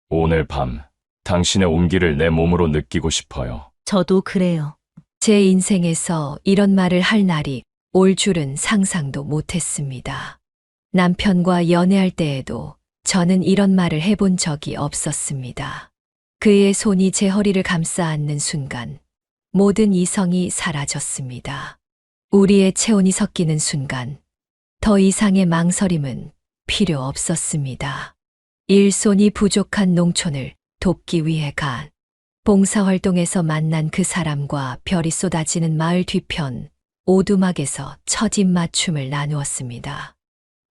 오늘 밤 당신의 온기를 내 몸으로 느끼고 싶어요. 저도 그래요. 제 인생에서 이런 말을 할 날이 올 줄은 상상도 못했습니다. 남편과 연애할 때에도 저는 이런 말을 해본 적이 없었습니다. 그의 손이 제 허리를 감싸 안는 순간 모든 이성이 사라졌습니다. 우리의 체온이 섞이는 순간 더 이상의 망설임은 필요 없었습니다. 일손이 부족한 농촌을 돕기 위해 간 봉사활동에서 만난 그 사람과 별이 쏟아지는 마을 뒤편 오두막에서 첫 입맞춤을 나누었습니다.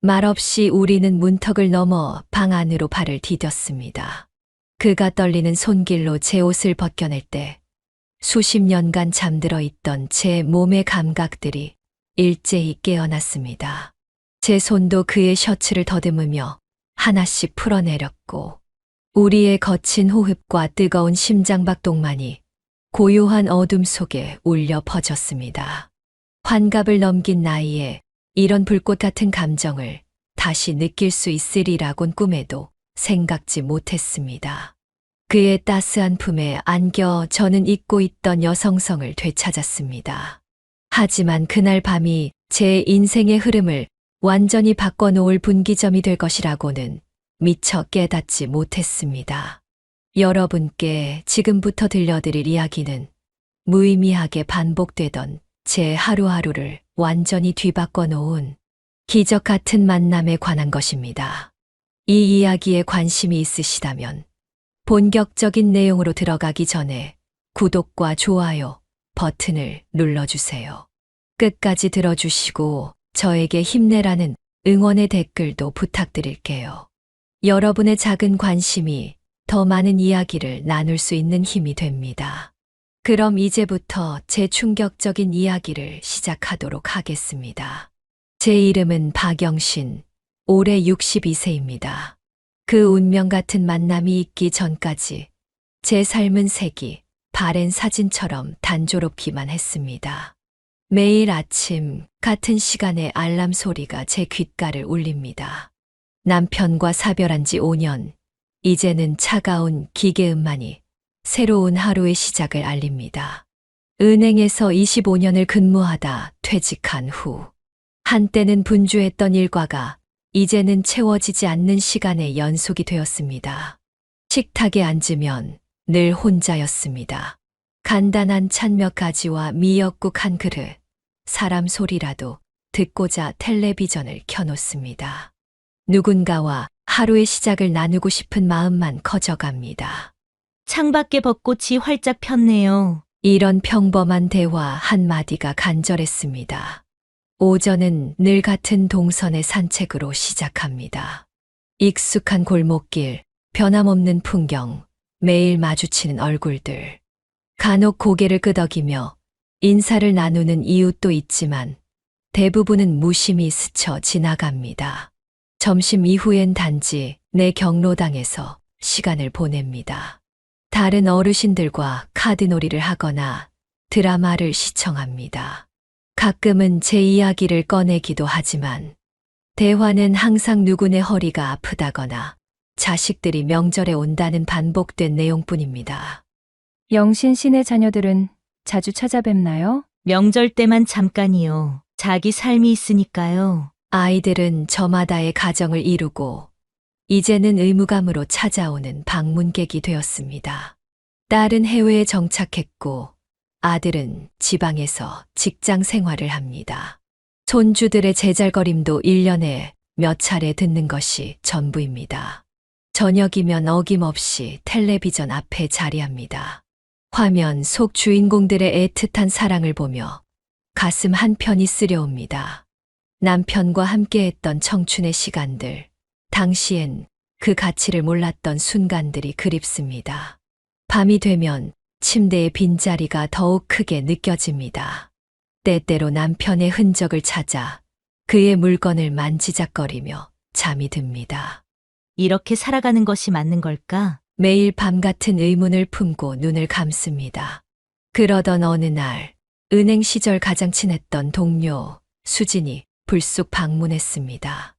말없이 우리는 문턱을 넘어 방 안으로 발을 디뎠습니다. 그가 떨리는 손길로 제 옷을 벗겨낼 때 수십 년간 잠들어 있던 제 몸의 감각들이 일제히 깨어났습니다. 제 손도 그의 셔츠를 더듬으며 하나씩 풀어내렸고 우리의 거친 호흡과 뜨거운 심장박동만이 고요한 어둠 속에 울려 퍼졌습니다. 환갑을 넘긴 나이에 이런 불꽃 같은 감정을 다시 느낄 수 있으리라곤 꿈에도 생각지 못했습니다. 그의 따스한 품에 안겨 저는 잊고 있던 여성성을 되찾았습니다. 하지만 그날 밤이 제 인생의 흐름을 완전히 바꿔놓을 분기점이 될 것이라고는 미처 깨닫지 못했습니다. 여러분께 지금부터 들려드릴 이야기는 무의미하게 반복되던 제 하루하루를 완전히 뒤바꿔 놓은 기적 같은 만남에 관한 것입니다. 이 이야기에 관심이 있으시다면 본격적인 내용으로 들어가기 전에 구독과 좋아요 버튼을 눌러주세요. 끝까지 들어주시고 저에게 힘내라는 응원의 댓글도 부탁드릴게요. 여러분의 작은 관심이 더 많은 이야기를 나눌 수 있는 힘이 됩니다. 그럼 이제부터 제 충격적인 이야기를 시작하도록 하겠습니다. 제 이름은 박영신, 올해 62세입니다. 그 운명 같은 만남이 있기 전까지 제 삶은 색이 바랜 사진처럼 단조롭기만 했습니다. 매일 아침 같은 시간에 알람 소리가 제 귓가를 울립니다. 남편과 사별한 지 5년, 이제는 차가운 기계음만이 새로운 하루의 시작을 알립니다. 은행에서 25년을 근무하다 퇴직한 후, 한때는 분주했던 일과가 이제는 채워지지 않는 시간의 연속이 되었습니다. 식탁에 앉으면 늘 혼자였습니다. 간단한 찬 몇 가지와 미역국 한 그릇, 사람 소리라도 듣고자 텔레비전을 켜놓습니다. 누군가와 하루의 시작을 나누고 싶은 마음만 커져갑니다. 창밖에 벚꽃이 활짝 폈네요. 이런 평범한 대화 한마디가 간절했습니다. 오전은 늘 같은 동선의 산책으로 시작합니다. 익숙한 골목길, 변함없는 풍경, 매일 마주치는 얼굴들. 간혹 고개를 끄덕이며 인사를 나누는 이웃도 있지만 대부분은 무심히 스쳐 지나갑니다. 점심 이후엔 단지 내 경로당에서 시간을 보냅니다. 다른 어르신들과 카드놀이를 하거나 드라마를 시청합니다. 가끔은 제 이야기를 꺼내기도 하지만 대화는 항상 누구네 허리가 아프다거나 자식들이 명절에 온다는 반복된 내용뿐입니다. 영신 씨네 자녀들은 자주 찾아뵙나요? 명절 때만 잠깐이요. 자기 삶이 있으니까요. 아이들은 저마다의 가정을 이루고 이제는 의무감으로 찾아오는 방문객이 되었습니다. 딸은 해외에 정착했고 아들은 지방에서 직장 생활을 합니다. 손주들의 제잘거림도 1년에 몇 차례 듣는 것이 전부입니다. 저녁이면 어김없이 텔레비전 앞에 자리합니다. 화면 속 주인공들의 애틋한 사랑을 보며 가슴 한편이 쓰려옵니다. 남편과 함께했던 청춘의 시간들, 당시엔 그 가치를 몰랐던 순간들이 그립습니다. 밤이 되면 침대의 빈자리가 더욱 크게 느껴집니다. 때때로 남편의 흔적을 찾아 그의 물건을 만지작거리며 잠이 듭니다. 이렇게 살아가는 것이 맞는 걸까? 매일 밤 같은 의문을 품고 눈을 감습니다. 그러던 어느 날 은행 시절 가장 친했던 동료 수진이 불쑥 방문했습니다.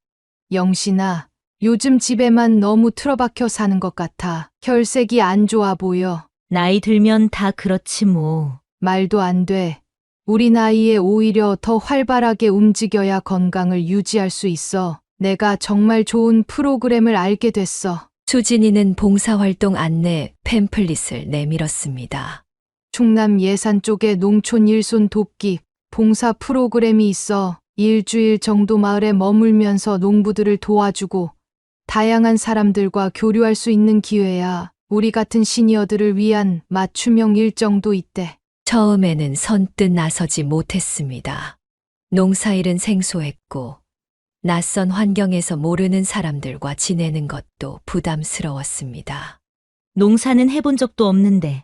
영신아, 요즘 집에만 너무 틀어박혀 사는 것 같아. 혈색이 안 좋아 보여. 나이 들면 다 그렇지 뭐. 말도 안 돼. 우리 나이에 오히려 더 활발하게 움직여야 건강을 유지할 수 있어. 내가 정말 좋은 프로그램을 알게 됐어. 수진이는 봉사활동 안내 팸플릿을 내밀었습니다. 충남 예산 쪽에 농촌 일손 돕기 봉사 프로그램이 있어. 일주일 정도 마을에 머물면서 농부들을 도와주고 다양한 사람들과 교류할 수 있는 기회야. 우리 같은 시니어들을 위한 맞춤형 일정도 있대. 처음에는 선뜻 나서지 못했습니다. 농사일은 생소했고 낯선 환경에서 모르는 사람들과 지내는 것도 부담스러웠습니다. 농사는 해본 적도 없는데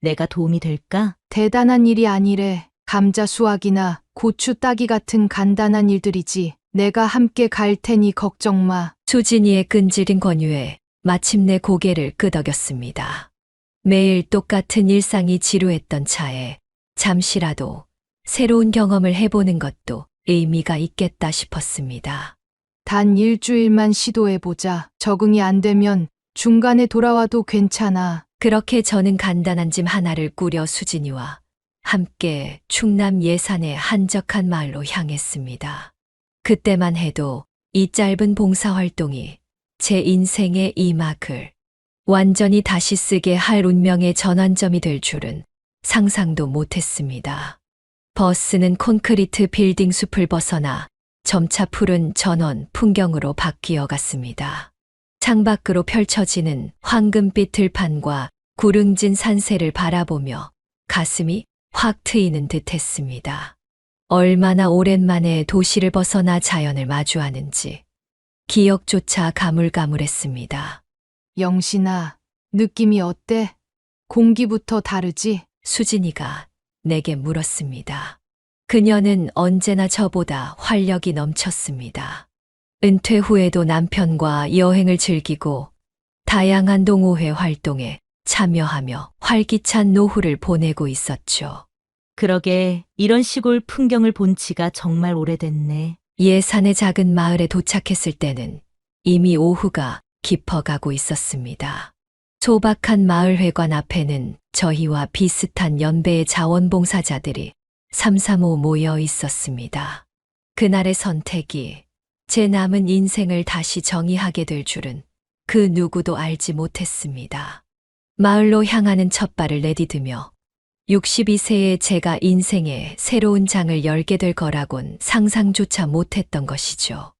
내가 도움이 될까? 대단한 일이 아니래. 감자 수확이나 고추 따기 같은 간단한 일들이지. 내가 함께 갈 테니 걱정 마. 수진이의 끈질긴 권유에 마침내 고개를 끄덕였습니다. 매일 똑같은 일상이 지루했던 차에 잠시라도 새로운 경험을 해보는 것도 의미가 있겠다 싶었습니다. 단 일주일만 시도해보자. 적응이 안 되면 중간에 돌아와도 괜찮아. 그렇게 저는 간단한 짐 하나를 꾸려 수진이와 함께 충남 예산의 한적한 마을로 향했습니다. 그때만 해도 이 짧은 봉사활동이 제 인생의 이막을 완전히 다시 쓰게 할 운명의 전환점이 될 줄은 상상도 못했습니다. 버스는 콘크리트 빌딩 숲을 벗어나 점차 푸른 전원 풍경으로 바뀌어 갔습니다. 창밖으로 펼쳐지는 황금빛 들판과 구릉진 산세를 바라보며 가슴이 확 트이는 듯 했습니다. 얼마나 오랜만에 도시를 벗어나 자연을 마주하는지 기억조차 가물가물했습니다. 영신아, 느낌이 어때? 공기부터 다르지? 수진이가 내게 물었습니다. 그녀는 언제나 저보다 활력이 넘쳤습니다. 은퇴 후에도 남편과 여행을 즐기고 다양한 동호회 활동에 참여하며 활기찬 노후를 보내고 있었죠. 그러게 이런 시골 풍경을 본 지가 정말 오래됐네. 예산의 작은 마을에 도착했을 때는 이미 오후가 깊어가고 있었습니다. 소박한 마을회관 앞에는 저희와 비슷한 연배의 자원봉사자들이 삼삼오오 모여 있었습니다. 그날의 선택이 제 남은 인생을 다시 정의하게 될 줄은 그 누구도 알지 못했습니다. 마을로 향하는 첫 발을 내디디며 62세의 제가 인생의 새로운 장을 열게 될 거라곤 상상조차 못했던 것이죠.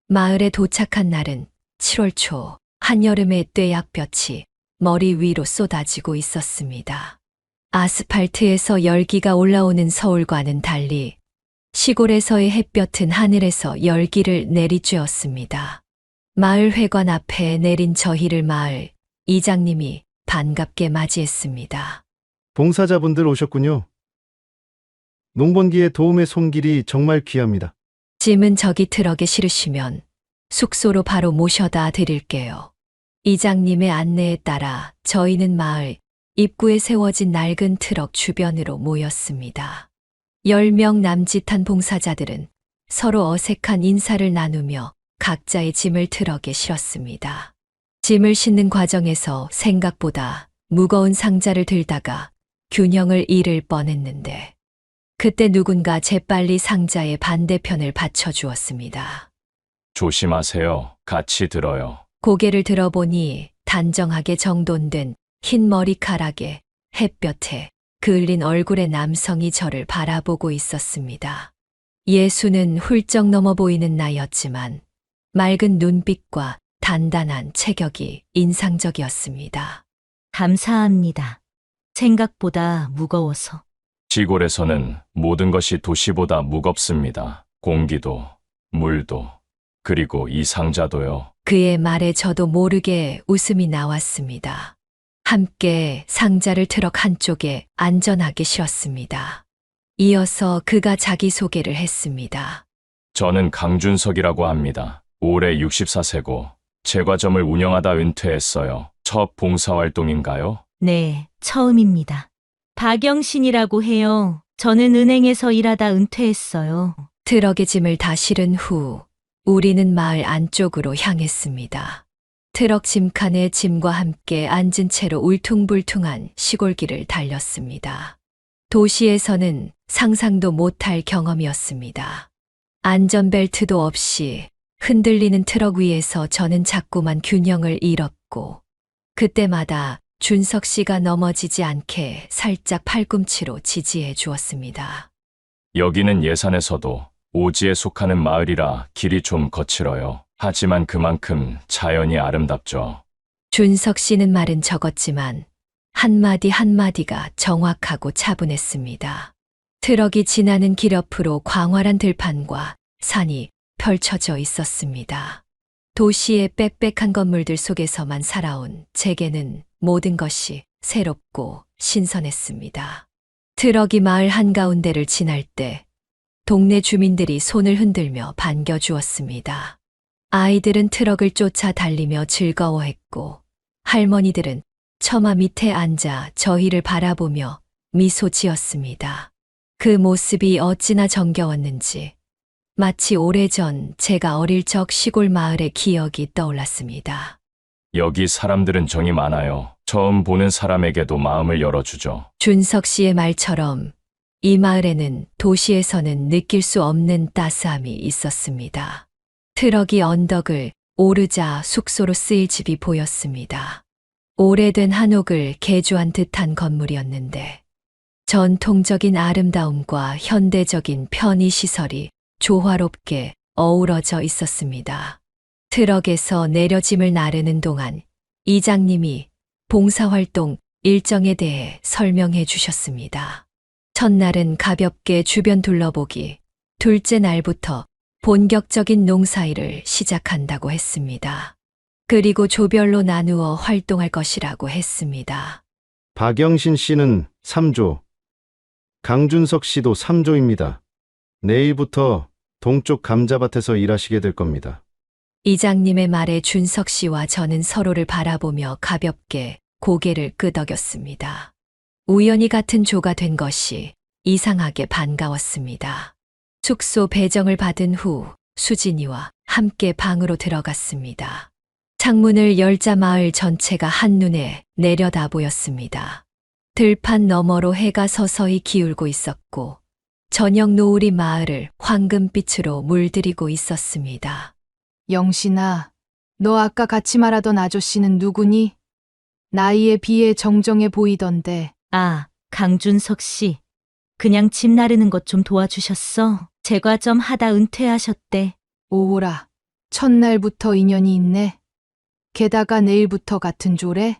마을에 도착한 날은 7월 초 한여름의 떼약볕이 머리 위로 쏟아지고 있었습니다. 아스팔트에서 열기가 올라오는 서울과는 달리 시골에서의 햇볕은 하늘에서 열기를 내리쬐었습니다. 마을 회관 앞에 내린 저희를 마을 이장님이 반갑게 맞이했습니다. 봉사자분들 오셨군요. 농번기에 도움의 손길이 정말 귀합니다. 짐은 저기 트럭에 실으시면 숙소로 바로 모셔다 드릴게요. 이장님의 안내에 따라 저희는 마을 입구에 세워진 낡은 트럭 주변으로 모였습니다. 10명 남짓한 봉사자들은 서로 어색한 인사를 나누며 각자의 짐을 트럭에 실었습니다. 짐을 싣는 과정에서 생각보다 무거운 상자를 들다가 균형을 잃을 뻔했는데 그때 누군가 재빨리 상자의 반대편을 받쳐주었습니다. 조심하세요. 같이 들어요. 고개를 들어보니 단정하게 정돈된 흰 머리카락에 햇볕에 그을린 얼굴의 남성이 저를 바라보고 있었습니다. 예수는 훌쩍 넘어 보이는 나이였지만 맑은 눈빛과 단단한 체격이 인상적이었습니다. 감사합니다. 생각보다 무거워서. 시골에서는 모든 것이 도시보다 무겁습니다. 공기도, 물도, 그리고 이 상자도요. 그의 말에 저도 모르게 웃음이 나왔습니다. 함께 상자를 트럭 한쪽에 안전하게 실었습니다. 이어서 그가 자기소개를 했습니다. 저는 강준석이라고 합니다. 올해 64세고 제과점을 운영하다 은퇴했어요. 첫 봉사활동인가요? 네, 처음입니다. 박영신이라고 해요. 저는 은행에서 일하다 은퇴했어요. 트럭에 짐을 다 실은 후 우리는 마을 안쪽으로 향했습니다. 트럭 짐칸에 짐과 함께 앉은 채로 울퉁불퉁한 시골길을 달렸습니다. 도시에서는 상상도 못할 경험이었습니다. 안전벨트도 없이 흔들리는 트럭 위에서 저는 자꾸만 균형을 잃었고, 그때마다 준석 씨가 넘어지지 않게 살짝 팔꿈치로 지지해 주었습니다. 여기는 예산에서도 오지에 속하는 마을이라 길이 좀 거칠어요. 하지만 그만큼 자연이 아름답죠. 준석 씨는 말은 적었지만 한마디 한마디가 정확하고 차분했습니다. 트럭이 지나는 길 옆으로 광활한 들판과 산이 펼쳐져 있었습니다. 도시의 빽빽한 건물들 속에서만 살아온 제게는 모든 것이 새롭고 신선했습니다. 트럭이 마을 한가운데를 지날 때 동네 주민들이 손을 흔들며 반겨주었습니다. 아이들은 트럭을 쫓아 달리며 즐거워했고, 할머니들은 처마 밑에 앉아 저희를 바라보며 미소 지었습니다. 그 모습이 어찌나 정겨웠는지 마치 오래전 제가 어릴 적 시골 마을의 기억이 떠올랐습니다. 여기 사람들은 정이 많아요. 처음 보는 사람에게도 마음을 열어주죠. 준석 씨의 말처럼 이 마을에는 도시에서는 느낄 수 없는 따스함이 있었습니다. 트럭이 언덕을 오르자 숙소로 쓰일 집이 보였습니다. 오래된 한옥을 개조한 듯한 건물이었는데 전통적인 아름다움과 현대적인 편의시설이 조화롭게 어우러져 있었습니다. 트럭에서 내려 짐을 나르는 동안 이장님이 봉사활동 일정에 대해 설명해 주셨습니다. 첫날은 가볍게 주변 둘러보기, 둘째 날부터 본격적인 농사일을 시작한다고 했습니다. 그리고 조별로 나누어 활동할 것이라고 했습니다. 박영신 씨는 3조, 강준석 씨도 3조입니다. 내일부터 동쪽 감자밭에서 일하시게 될 겁니다. 이장님의 말에 준석 씨와 저는 서로를 바라보며 가볍게 고개를 끄덕였습니다. 우연히 같은 조가 된 것이 이상하게 반가웠습니다. 숙소 배정을 받은 후 수진이와 함께 방으로 들어갔습니다. 창문을 열자 마을 전체가 한눈에 내려다 보였습니다. 들판 너머로 해가 서서히 기울고 있었고 저녁 노을이 마을을 황금빛으로 물들이고 있었습니다. 영신아, 너 아까 같이 말하던 아저씨는 누구니? 나이에 비해 정정해 보이던데. 아, 강준석 씨. 그냥 집 나르는 것 좀 도와주셨어. 제과 좀 하다 은퇴하셨대. 오호라, 첫날부터 인연이 있네. 게다가 내일부터 같은 조래?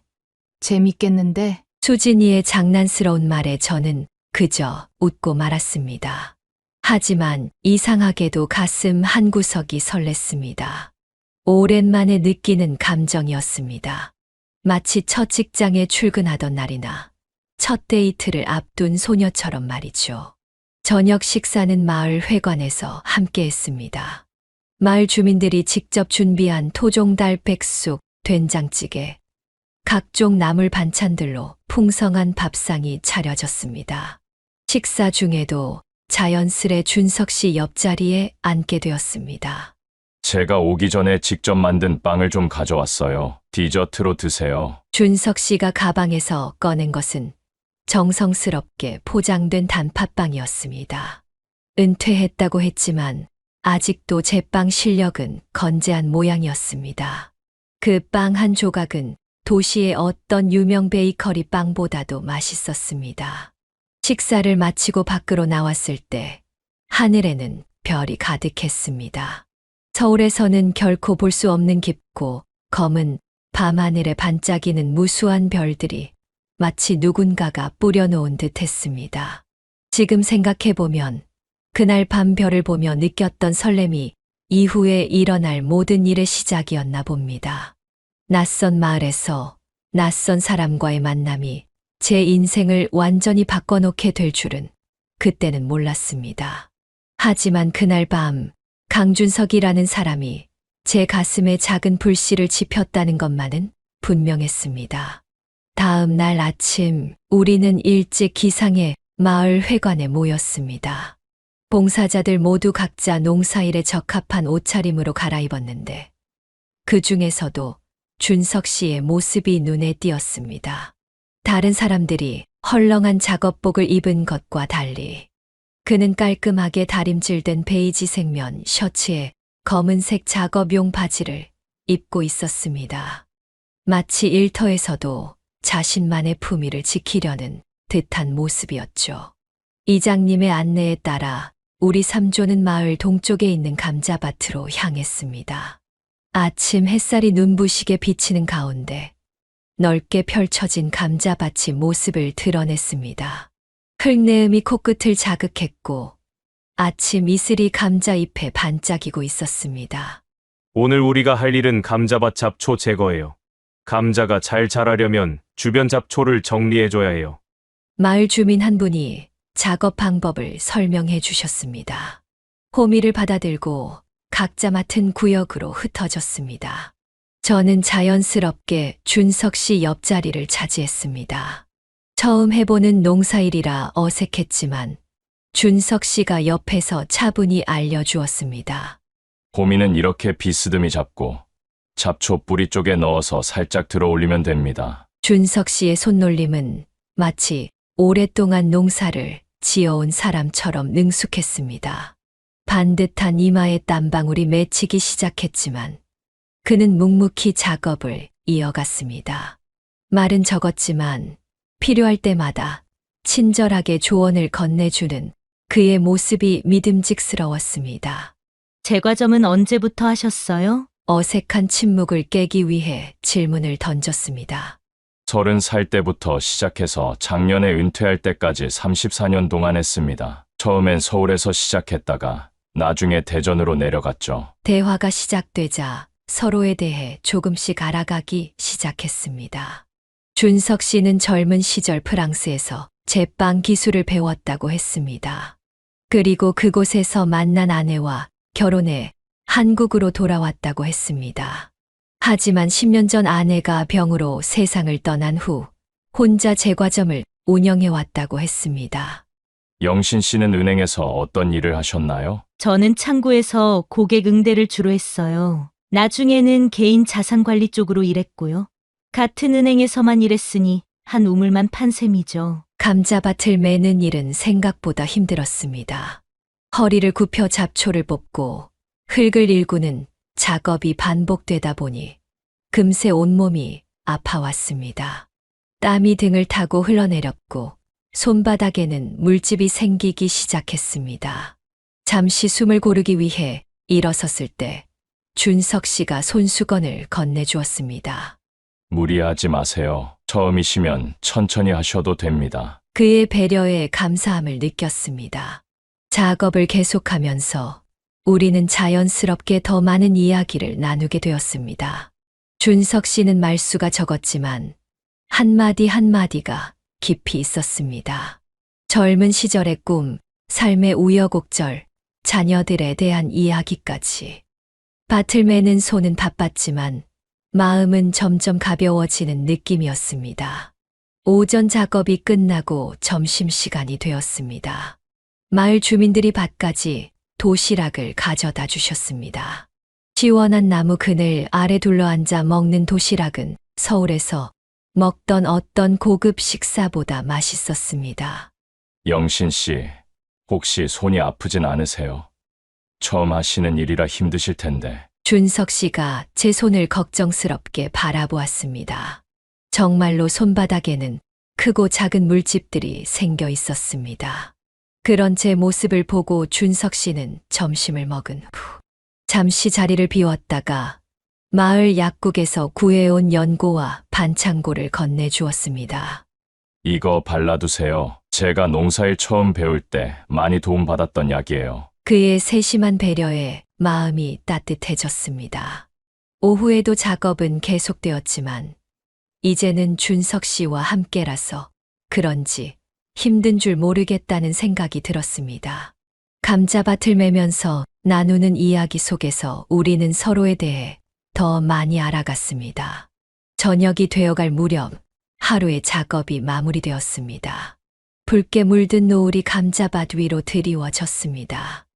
재밌겠는데? 수진이의 장난스러운 말에 저는 그저 웃고 말았습니다. 하지만 이상하게도 가슴 한구석이 설렜습니다. 오랜만에 느끼는 감정이었습니다. 마치 첫 직장에 출근하던 날이나 첫 데이트를 앞둔 소녀처럼 말이죠. 저녁 식사는 마을 회관에서 함께 했습니다. 마을 주민들이 직접 준비한 토종달 백숙, 된장찌개, 각종 나물 반찬들로 풍성한 밥상이 차려졌습니다. 식사 중에도 자연스레 준석 씨 옆자리에 앉게 되었습니다. 제가 오기 전에 직접 만든 빵을 좀 가져왔어요. 디저트로 드세요. 준석 씨가 가방에서 꺼낸 것은 정성스럽게 포장된 단팥빵이었습니다. 은퇴했다고 했지만 아직도 제빵 실력은 건재한 모양이었습니다. 그 빵 한 조각은 도시의 어떤 유명 베이커리 빵보다도 맛있었습니다. 식사를 마치고 밖으로 나왔을 때 하늘에는 별이 가득했습니다. 서울에서는 결코 볼 수 없는 깊고 검은 밤하늘에 반짝이는 무수한 별들이 마치 누군가가 뿌려놓은 듯 했습니다. 지금 생각해보면 그날 밤 별을 보며 느꼈던 설렘이 이후에 일어날 모든 일의 시작이었나 봅니다. 낯선 마을에서 낯선 사람과의 만남이 제 인생을 완전히 바꿔놓게 될 줄은 그때는 몰랐습니다. 하지만 그날 밤 강준석이라는 사람이 제 가슴에 작은 불씨를 지폈다는 것만은 분명했습니다. 다음 날 아침 우리는 일찍 기상해 마을 회관에 모였습니다. 봉사자들 모두 각자 농사일에 적합한 옷차림으로 갈아입었는데 그 중에서도 준석 씨의 모습이 눈에 띄었습니다. 다른 사람들이 헐렁한 작업복을 입은 것과 달리 그는 깔끔하게 다림질된 베이지 색면 셔츠에 검은색 작업용 바지를 입고 있었습니다. 마치 일터에서도 자신만의 품위를 지키려는 듯한 모습이었죠. 이장님의 안내에 따라 우리 삼조는 마을 동쪽에 있는 감자밭으로 향했습니다. 아침 햇살이 눈부시게 비치는 가운데 넓게 펼쳐진 감자밭이 모습을 드러냈습니다. 흙내음이 코끝을 자극했고 아침 이슬이 감자잎에 반짝이고 있었습니다. 오늘 우리가 할 일은 감자밭 잡초 제거예요. 감자가 잘 자라려면 주변 잡초를 정리해줘야 해요. 마을 주민 한 분이 작업 방법을 설명해 주셨습니다. 호미를 받아들고 각자 맡은 구역으로 흩어졌습니다. 저는 자연스럽게 준석 씨 옆자리를 차지했습니다. 처음 해보는 농사일이라 어색했지만 준석 씨가 옆에서 차분히 알려주었습니다. 호미는 이렇게 비스듬히 잡고 잡초 뿌리 쪽에 넣어서 살짝 들어 올리면 됩니다. 준석 씨의 손놀림은 마치 오랫동안 농사를 지어온 사람처럼 능숙했습니다. 반듯한 이마에 땀방울이 맺히기 시작했지만 그는 묵묵히 작업을 이어갔습니다. 말은 적었지만 필요할 때마다 친절하게 조언을 건네주는 그의 모습이 믿음직스러웠습니다. 제과점은 언제부터 하셨어요? 어색한 침묵을 깨기 위해 질문을 던졌습니다. 30살 때부터 시작해서 작년에 은퇴할 때까지 34년 동안 했습니다. 처음엔 서울에서 시작했다가 나중에 대전으로 내려갔죠. 대화가 시작되자 서로에 대해 조금씩 알아가기 시작했습니다. 준석 씨는 젊은 시절 프랑스에서 제빵 기술을 배웠다고 했습니다. 그리고 그곳에서 만난 아내와 결혼해 한국으로 돌아왔다고 했습니다. 하지만 10년 전 아내가 병으로 세상을 떠난 후 혼자 제과점을 운영해 왔다고 했습니다. 영신 씨는 은행에서 어떤 일을 하셨나요? 저는 창구에서 고객 응대를 주로 했어요. 나중에는 개인 자산관리 쪽으로 일했고요. 같은 은행에서만 일했으니 한 우물만 판 셈이죠. 감자밭을 매는 일은 생각보다 힘들었습니다. 허리를 굽혀 잡초를 뽑고 흙을 일구는 작업이 반복되다 보니 금세 온몸이 아파왔습니다. 땀이 등을 타고 흘러내렸고 손바닥에는 물집이 생기기 시작했습니다. 잠시 숨을 고르기 위해 일어섰을 때 준석 씨가 손수건을 건네주었습니다. 무리하지 마세요. 처음이시면 천천히 하셔도 됩니다. 그의 배려에 감사함을 느꼈습니다. 작업을 계속하면서 우리는 자연스럽게 더 많은 이야기를 나누게 되었습니다. 준석 씨는 말수가 적었지만 한마디 한마디가 깊이 있었습니다. 젊은 시절의 꿈, 삶의 우여곡절, 자녀들에 대한 이야기까지. 밭을 매는 손은 바빴지만 마음은 점점 가벼워지는 느낌이었습니다. 오전 작업이 끝나고 점심시간이 되었습니다. 마을 주민들이 밭까지 도시락을 가져다 주셨습니다. 시원한 나무 그늘 아래 둘러앉아 먹는 도시락은 서울에서 먹던 어떤 고급 식사보다 맛있었습니다. 영신 씨, 혹시 손이 아프진 않으세요? 처음 하시는 일이라 힘드실 텐데. 준석 씨가 제 손을 걱정스럽게 바라보았습니다. 정말로 손바닥에는 크고 작은 물집들이 생겨 있었습니다. 그런 제 모습을 보고 준석 씨는 점심을 먹은 후 잠시 자리를 비웠다가 마을 약국에서 구해온 연고와 반창고를 건네주었습니다. 이거 발라두세요. 제가 농사일 처음 배울 때 많이 도움받았던 약이에요. 그의 세심한 배려에 마음이 따뜻해졌습니다. 오후에도 작업은 계속되었지만 이제는 준석 씨와 함께라서 그런지 힘든 줄 모르겠다는 생각이 들었습니다. 감자밭을 매면서 나누는 이야기 속에서 우리는 서로에 대해 더 많이 알아갔습니다. 저녁이 되어갈 무렵 하루의 작업이 마무리되었습니다. 붉게 물든 노을이 감자밭 위로 드리워졌습니다.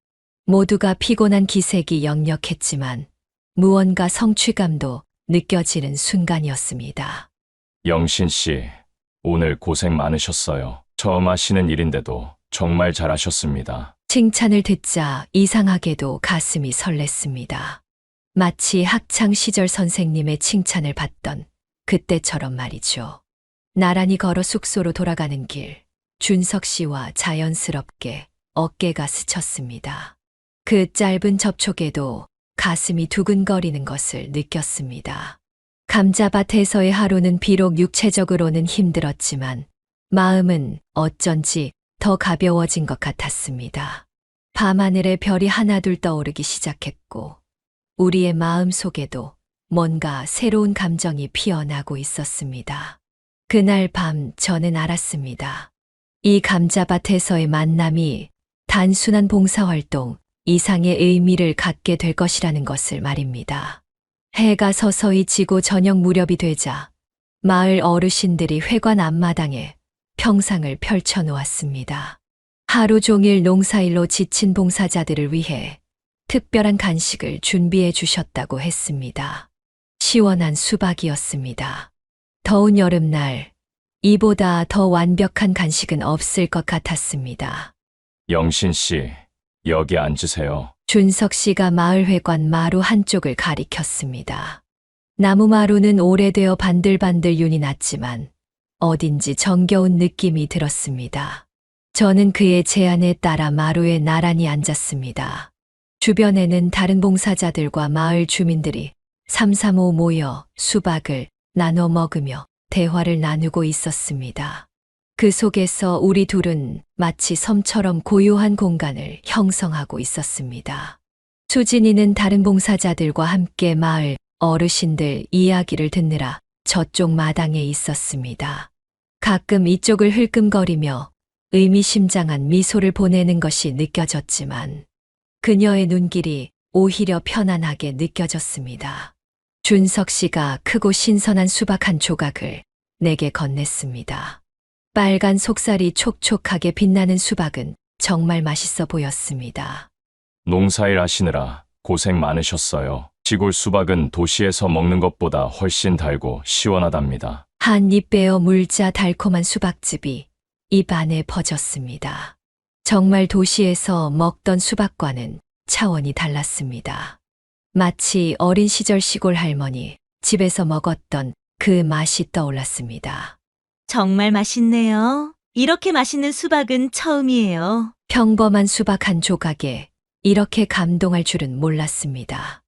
모두가 피곤한 기색이 역력했지만 무언가 성취감도 느껴지는 순간이었습니다. 영신 씨, 오늘 고생 많으셨어요. 처음 하시는 일인데도 정말 잘하셨습니다. 칭찬을 듣자 이상하게도 가슴이 설렜습니다. 마치 학창 시절 선생님의 칭찬을 받던 그때처럼 말이죠. 나란히 걸어 숙소로 돌아가는 길, 준석 씨와 자연스럽게 어깨가 스쳤습니다. 그 짧은 접촉에도 가슴이 두근거리는 것을 느꼈습니다. 감자밭에서의 하루는 비록 육체적으로는 힘들었지만 마음은 어쩐지 더 가벼워진 것 같았습니다. 밤하늘에 별이 하나둘 떠오르기 시작했고 우리의 마음 속에도 뭔가 새로운 감정이 피어나고 있었습니다. 그날 밤 저는 알았습니다. 이 감자밭에서의 만남이 단순한 봉사활동 이상의 의미를 갖게 될 것이라는 것을 말입니다. 해가 서서히 지고 저녁 무렵이 되자 마을 어르신들이 회관 앞마당에 평상을 펼쳐 놓았습니다. 하루 종일 농사일로 지친 봉사자들을 위해 특별한 간식을 준비해 주셨다고 했습니다. 시원한 수박이었습니다. 더운 여름날 이보다 더 완벽한 간식은 없을 것 같았습니다. 영신 씨, 여기 앉으세요. 준석 씨가 마을회관 마루 한쪽을 가리켰습니다. 나무 마루는 오래되어 반들반들 윤이 났지만 어딘지 정겨운 느낌이 들었습니다. 저는 그의 제안에 따라 마루에 나란히 앉았습니다. 주변에는 다른 봉사자들과 마을 주민들이 삼삼오오 모여 수박을 나눠 먹으며 대화를 나누고 있었습니다. 그 속에서 우리 둘은 마치 섬처럼 고요한 공간을 형성하고 있었습니다. 수진이는 다른 봉사자들과 함께 마을 어르신들 이야기를 듣느라 저쪽 마당에 있었습니다. 가끔 이쪽을 흘끔거리며 의미심장한 미소를 보내는 것이 느껴졌지만 그녀의 눈길이 오히려 편안하게 느껴졌습니다. 준석 씨가 크고 신선한 수박 한 조각을 내게 건넸습니다. 빨간 속살이 촉촉하게 빛나는 수박은 정말 맛있어 보였습니다. 농사일 하시느라 고생 많으셨어요. 시골 수박은 도시에서 먹는 것보다 훨씬 달고 시원하답니다. 한 입 베어 물자 달콤한 수박즙이 입 안에 퍼졌습니다. 정말 도시에서 먹던 수박과는 차원이 달랐습니다. 마치 어린 시절 시골 할머니 집에서 먹었던 그 맛이 떠올랐습니다. 정말 맛있네요. 이렇게 맛있는 수박은 처음이에요. 평범한 수박 한 조각에 이렇게 감동할 줄은 몰랐습니다.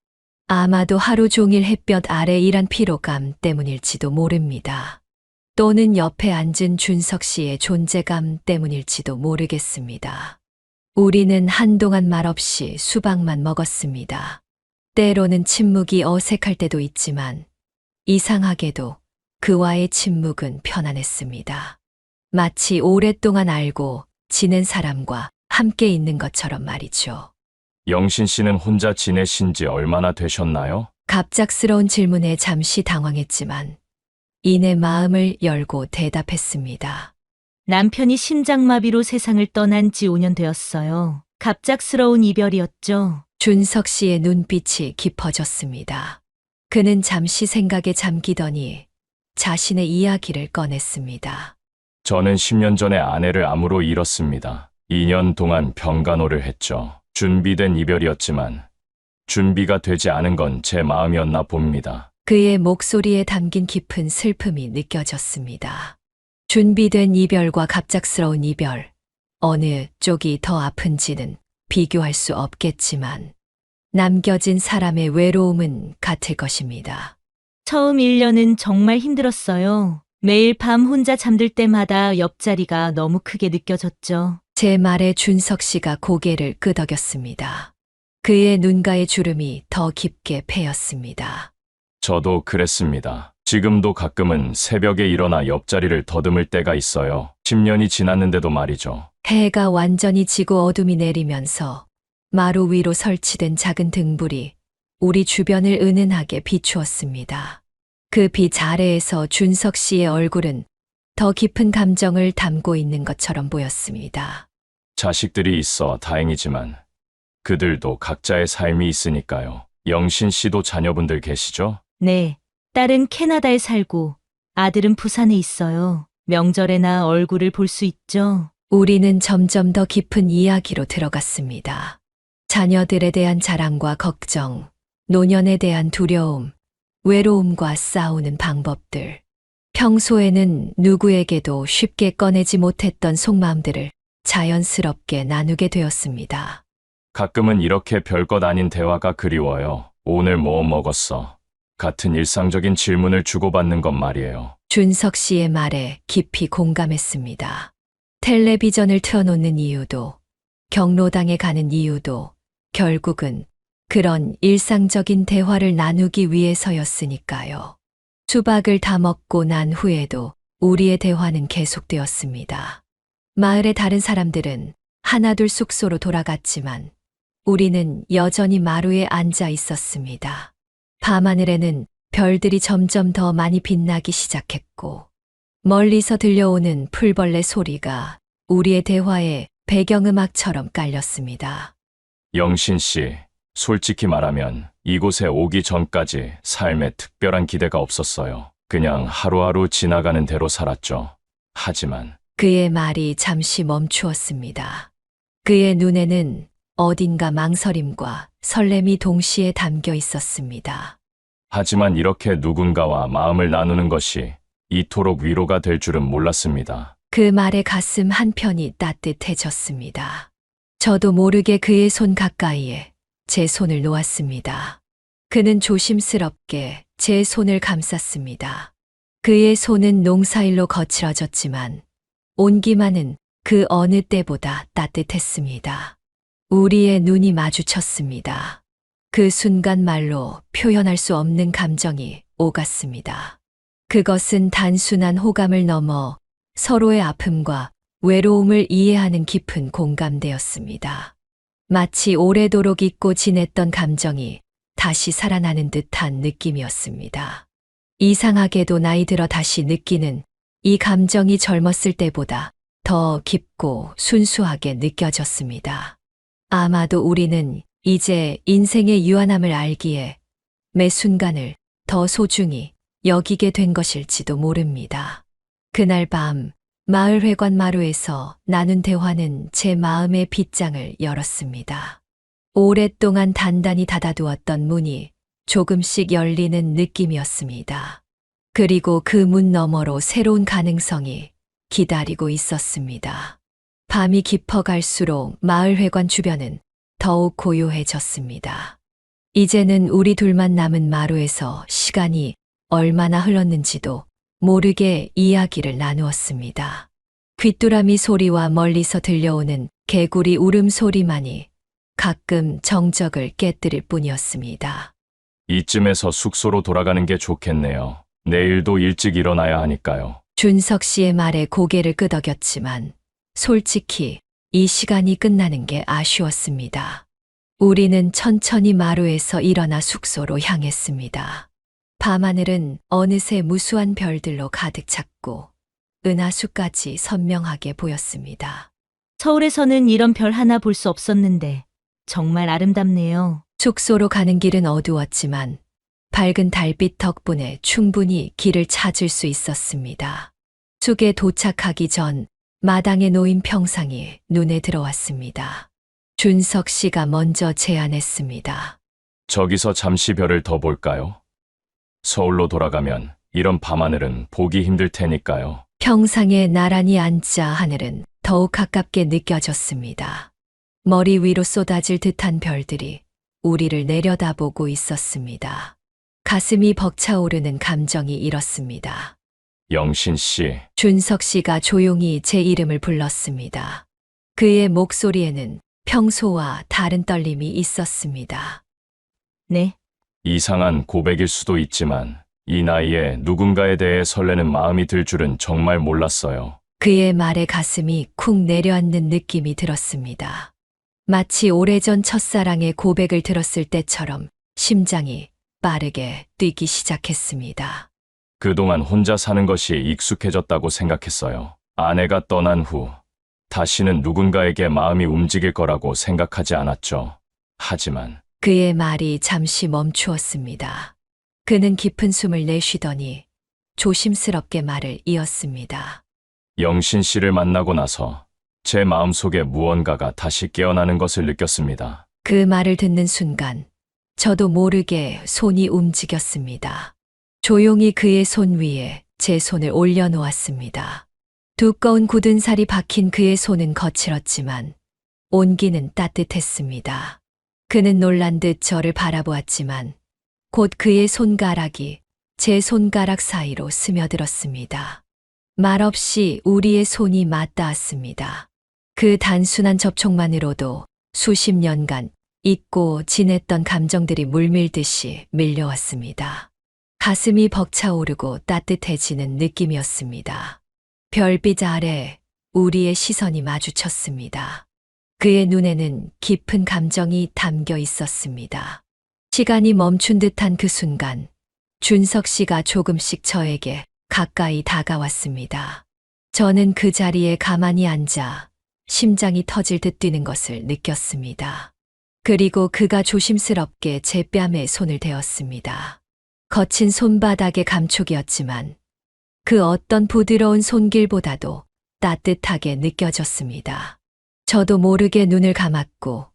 아마도 하루 종일 햇볕 아래 일한 피로감 때문일지도 모릅니다. 또는 옆에 앉은 준석 씨의 존재감 때문일지도 모르겠습니다. 우리는 한동안 말없이 수박만 먹었습니다. 때로는 침묵이 어색할 때도 있지만 이상하게도 그와의 침묵은 편안했습니다. 마치 오랫동안 알고 지낸 사람과 함께 있는 것처럼 말이죠. 영신 씨는 혼자 지내신 지 얼마나 되셨나요? 갑작스러운 질문에 잠시 당황했지만 이내 마음을 열고 대답했습니다. 남편이 심장마비로 세상을 떠난 지 5년 되었어요. 갑작스러운 이별이었죠. 준석 씨의 눈빛이 깊어졌습니다. 그는 잠시 생각에 잠기더니 자신의 이야기를 꺼냈습니다. 저는 10년 전에 아내를 암으로 잃었습니다. 2년 동안 병간호를 했죠. 준비된 이별이었지만 준비가 되지 않은 건 제 마음이었나 봅니다. 그의 목소리에 담긴 깊은 슬픔이 느껴졌습니다. 준비된 이별과 갑작스러운 이별, 어느 쪽이 더 아픈지는 비교할 수 없겠지만 남겨진 사람의 외로움은 같을 것입니다. 처음 1년은 정말 힘들었어요. 매일 밤 혼자 잠들 때마다 옆자리가 너무 크게 느껴졌죠. 제 말에 준석 씨가 고개를 끄덕였습니다. 그의 눈가의 주름이 더 깊게 패였습니다. 저도 그랬습니다. 지금도 가끔은 새벽에 일어나 옆자리를 더듬을 때가 있어요. 10년이 지났는데도 말이죠. 해가 완전히 지고 어둠이 내리면서 마루 위로 설치된 작은 등불이 우리 주변을 은은하게 비추었습니다. 그 빛 아래에서 준석 씨의 얼굴은 더 깊은 감정을 담고 있는 것처럼 보였습니다. 자식들이 있어 다행이지만 그들도 각자의 삶이 있으니까요. 영신 씨도 자녀분들 계시죠? 네. 딸은 캐나다에 살고 아들은 부산에 있어요. 명절에나 얼굴을 볼 수 있죠. 우리는 점점 더 깊은 이야기로 들어갔습니다. 자녀들에 대한 자랑과 걱정, 노년에 대한 두려움, 외로움과 싸우는 방법들. 평소에는 누구에게도 쉽게 꺼내지 못했던 속마음들을 자연스럽게 나누게 되었습니다. 가끔은 이렇게 별것 아닌 대화가 그리워요. 오늘 뭐 먹었어? 같은 일상적인 질문을 주고받는 것 말이에요. 준석 씨의 말에 깊이 공감했습니다. 텔레비전을 틀어놓는 이유도, 경로당에 가는 이유도 결국은 그런 일상적인 대화를 나누기 위해서였으니까요. 수박을 다 먹고 난 후에도 우리의 대화는 계속되었습니다. 마을의 다른 사람들은 하나둘 숙소로 돌아갔지만 우리는 여전히 마루에 앉아 있었습니다. 밤하늘에는 별들이 점점 더 많이 빛나기 시작했고 멀리서 들려오는 풀벌레 소리가 우리의 대화에 배경음악처럼 깔렸습니다. 영신 씨, 솔직히 말하면 이곳에 오기 전까지 삶에 특별한 기대가 없었어요. 그냥 하루하루 지나가는 대로 살았죠. 하지만 그의 말이 잠시 멈추었습니다. 그의 눈에는 어딘가 망설임과 설렘이 동시에 담겨 있었습니다. 하지만 이렇게 누군가와 마음을 나누는 것이 이토록 위로가 될 줄은 몰랐습니다. 그 말에 가슴 한편이 따뜻해졌습니다. 저도 모르게 그의 손 가까이에 제 손을 놓았습니다. 그는 조심스럽게 제 손을 감쌌습니다. 그의 손은 농사일로 거칠어졌지만 온기만은 그 어느 때보다 따뜻했습니다. 우리의 눈이 마주쳤습니다. 그 순간 말로 표현할 수 없는 감정이 오갔습니다. 그것은 단순한 호감을 넘어 서로의 아픔과 외로움을 이해하는 깊은 공감대였습니다. 마치 오래도록 잊고 지냈던 감정이 다시 살아나는 듯한 느낌이었습니다. 이상하게도 나이 들어 다시 느끼는 이 감정이 젊었을 때보다 더 깊고 순수하게 느껴졌습니다. 아마도 우리는 이제 인생의 유한함을 알기에 매 순간을 더 소중히 여기게 된 것일지도 모릅니다. 그날 밤 마을회관 마루에서 나눈 대화는 제 마음의 빗장을 열었습니다. 오랫동안 단단히 닫아두었던 문이 조금씩 열리는 느낌이었습니다. 그리고 그 문 너머로 새로운 가능성이 기다리고 있었습니다. 밤이 깊어갈수록 마을회관 주변은 더욱 고요해졌습니다. 이제는 우리 둘만 남은 마루에서 시간이 얼마나 흘렀는지도 모르게 이야기를 나누었습니다. 귀뚜라미 소리와 멀리서 들려오는 개구리 울음소리만이 가끔 정적을 깨뜨릴 뿐이었습니다. 이쯤에서 숙소로 돌아가는 게 좋겠네요. 내일도 일찍 일어나야 하니까요. 준석 씨의 말에 고개를 끄덕였지만 솔직히 이 시간이 끝나는 게 아쉬웠습니다. 우리는 천천히 마루에서 일어나 숙소로 향했습니다. 밤하늘은 어느새 무수한 별들로 가득 찼고 은하수까지 선명하게 보였습니다. 서울에서는 이런 별 하나 볼 수 없었는데 정말 아름답네요. 숙소로 가는 길은 어두웠지만 밝은 달빛 덕분에 충분히 길을 찾을 수 있었습니다. 숲에 도착하기 전 마당에 놓인 평상이 눈에 들어왔습니다. 준석 씨가 먼저 제안했습니다. 저기서 잠시 별을 더 볼까요? 서울로 돌아가면 이런 밤하늘은 보기 힘들 테니까요. 평상에 나란히 앉자 하늘은 더욱 가깝게 느껴졌습니다. 머리 위로 쏟아질 듯한 별들이 우리를 내려다보고 있었습니다. 가슴이 벅차오르는 감정이 일었습니다. 영신 씨, 준석 씨가 조용히 제 이름을 불렀습니다. 그의 목소리에는 평소와 다른 떨림이 있었습니다. 네. 이상한 고백일 수도 있지만 이 나이에 누군가에 대해 설레는 마음이 들 줄은 정말 몰랐어요. 그의 말에 가슴이 쿵 내려앉는 느낌이 들었습니다. 마치 오래전 첫사랑의 고백을 들었을 때처럼 심장이 빠르게 뛰기 시작했습니다. 그동안 혼자 사는 것이 익숙해졌다고 생각했어요. 아내가 떠난 후 다시는 누군가에게 마음이 움직일 거라고 생각하지 않았죠. 하지만 그의 말이 잠시 멈추었습니다. 그는 깊은 숨을 내쉬더니 조심스럽게 말을 이었습니다. 영신 씨를 만나고 나서 제 마음속에 무언가가 다시 깨어나는 것을 느꼈습니다. 그 말을 듣는 순간 저도 모르게 손이 움직였습니다. 조용히 그의 손 위에 제 손을 올려놓았습니다. 두꺼운 굳은 살이 박힌 그의 손은 거칠었지만 온기는 따뜻했습니다. 그는 놀란 듯 저를 바라보았지만 곧 그의 손가락이 제 손가락 사이로 스며들었습니다. 말없이 우리의 손이 맞닿았습니다. 그 단순한 접촉만으로도 수십 년간 잊고 지냈던 감정들이 물밀듯이 밀려왔습니다. 가슴이 벅차오르고 따뜻해지는 느낌이었습니다. 별빛 아래 우리의 시선이 마주쳤습니다. 그의 눈에는 깊은 감정이 담겨 있었습니다. 시간이 멈춘 듯한 그 순간, 준석 씨가 조금씩 저에게 가까이 다가왔습니다. 저는 그 자리에 가만히 앉아 심장이 터질 듯 뛰는 것을 느꼈습니다. 그리고 그가 조심스럽게 제 뺨에 손을 대었습니다. 거친 손바닥의 감촉이었지만 그 어떤 부드러운 손길보다도 따뜻하게 느껴졌습니다. 저도 모르게 눈을 감았고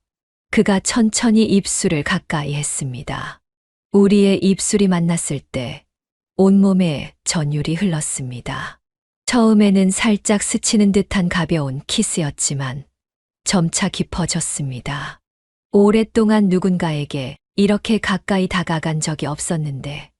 그가 천천히 입술을 가까이 했습니다. 우리의 입술이 만났을 때 온몸에 전율이 흘렀습니다. 처음에는 살짝 스치는 듯한 가벼운 키스였지만 점차 깊어졌습니다. 오랫동안 누군가에게 이렇게 가까이 다가간 적이 없었는데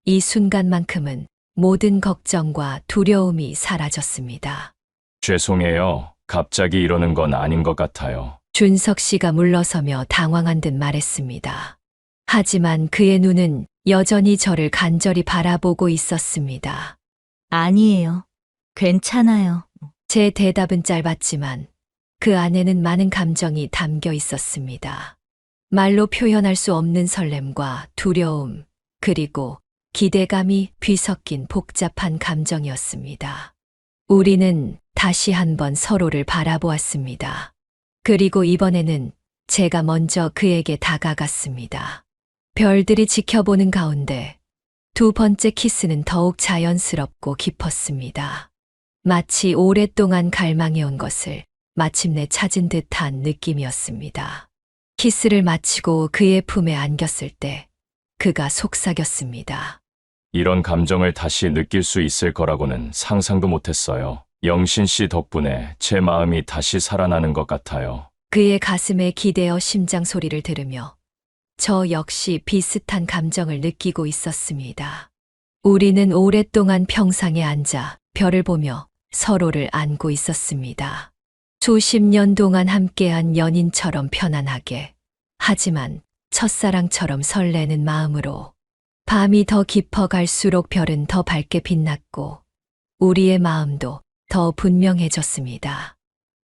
이 순간만큼은 모든 걱정과 두려움이 사라졌습니다. 죄송해요. 갑자기 이러는 건 아닌 것 같아요. 준석 씨가 물러서며 당황한 듯 말했습니다. 하지만 그의 눈은 여전히 저를 간절히 바라보고 있었습니다. 아니에요. 괜찮아요. 제 대답은 짧았지만 그 안에는 많은 감정이 담겨 있었습니다. 말로 표현할 수 없는 설렘과 두려움, 그리고 기대감이 뒤섞인 복잡한 감정이었습니다. 우리는 다시 한번 서로를 바라보았습니다. 그리고 이번에는 제가 먼저 그에게 다가갔습니다. 별들이 지켜보는 가운데 두 번째 키스는 더욱 자연스럽고 깊었습니다. 마치 오랫동안 갈망해온 것을 마침내 찾은 듯한 느낌이었습니다. 키스를 마치고 그의 품에 안겼을 때 그가 속삭였습니다. 이런 감정을 다시 느낄 수 있을 거라고는 상상도 못했어요. 영신 씨 덕분에 제 마음이 다시 살아나는 것 같아요. 그의 가슴에 기대어 심장 소리를 들으며 저 역시 비슷한 감정을 느끼고 있었습니다. 우리는 오랫동안 평상에 앉아 별을 보며 서로를 안고 있었습니다. 수십 년 동안 함께한 연인처럼 편안하게, 하지만 첫사랑처럼 설레는 마음으로 밤이 더 깊어갈수록 별은 더 밝게 빛났고 우리의 마음도 더 분명해졌습니다.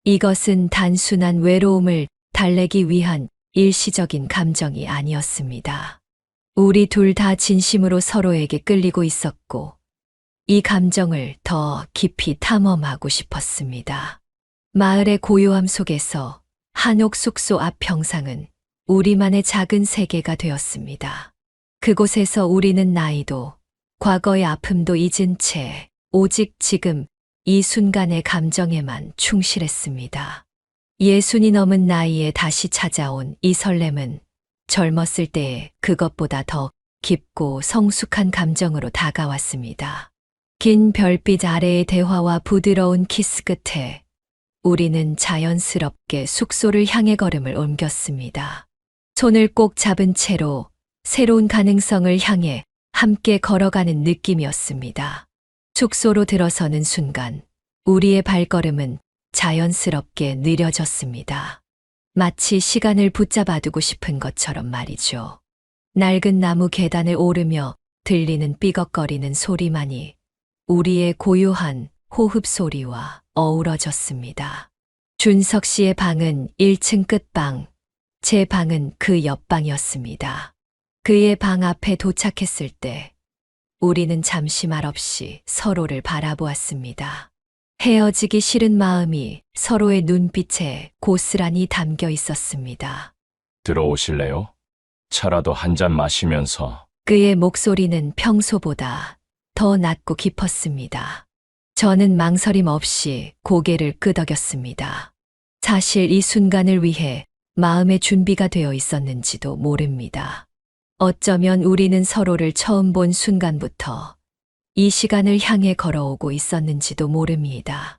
이것은 단순한 외로움을 달래기 위한 일시적인 감정이 아니었습니다. 우리 둘 다 진심으로 서로에게 끌리고 있었고 이 감정을 더 깊이 탐험하고 싶었습니다. 마을의 고요함 속에서 한옥 숙소 앞 평상은 우리만의 작은 세계가 되었습니다. 그곳에서 우리는 나이도 과거의 아픔도 잊은 채 오직 지금 이 순간의 감정에만 충실했습니다. 60이 넘은 나이에 다시 찾아온 이 설렘은 젊었을 때의 그것보다 더 깊고 성숙한 감정으로 다가왔습니다. 긴 별빛 아래의 대화와 부드러운 키스 끝에 우리는 자연스럽게 숙소를 향해 걸음을 옮겼습니다. 손을 꼭 잡은 채로 새로운 가능성을 향해 함께 걸어가는 느낌이었습니다. 숙소로 들어서는 순간 우리의 발걸음은 자연스럽게 느려졌습니다. 마치 시간을 붙잡아두고 싶은 것처럼 말이죠. 낡은 나무 계단을 오르며 들리는 삐걱거리는 소리만이 우리의 고요한 호흡 소리와 어우러졌습니다. 준석 씨의 방은 1층 끝방, 제 방은 그 옆방이었습니다. 그의 방 앞에 도착했을 때 우리는 잠시 말없이 서로를 바라보았습니다. 헤어지기 싫은 마음이 서로의 눈빛에 고스란히 담겨 있었습니다. 들어오실래요? 차라도 한 잔 마시면서. 그의 목소리는 평소보다 더 낮고 깊었습니다. 저는 망설임 없이 고개를 끄덕였습니다. 사실 이 순간을 위해 마음의 준비가 되어 있었는지도 모릅니다. 어쩌면 우리는 서로를 처음 본 순간부터 이 시간을 향해 걸어오고 있었는지도 모릅니다.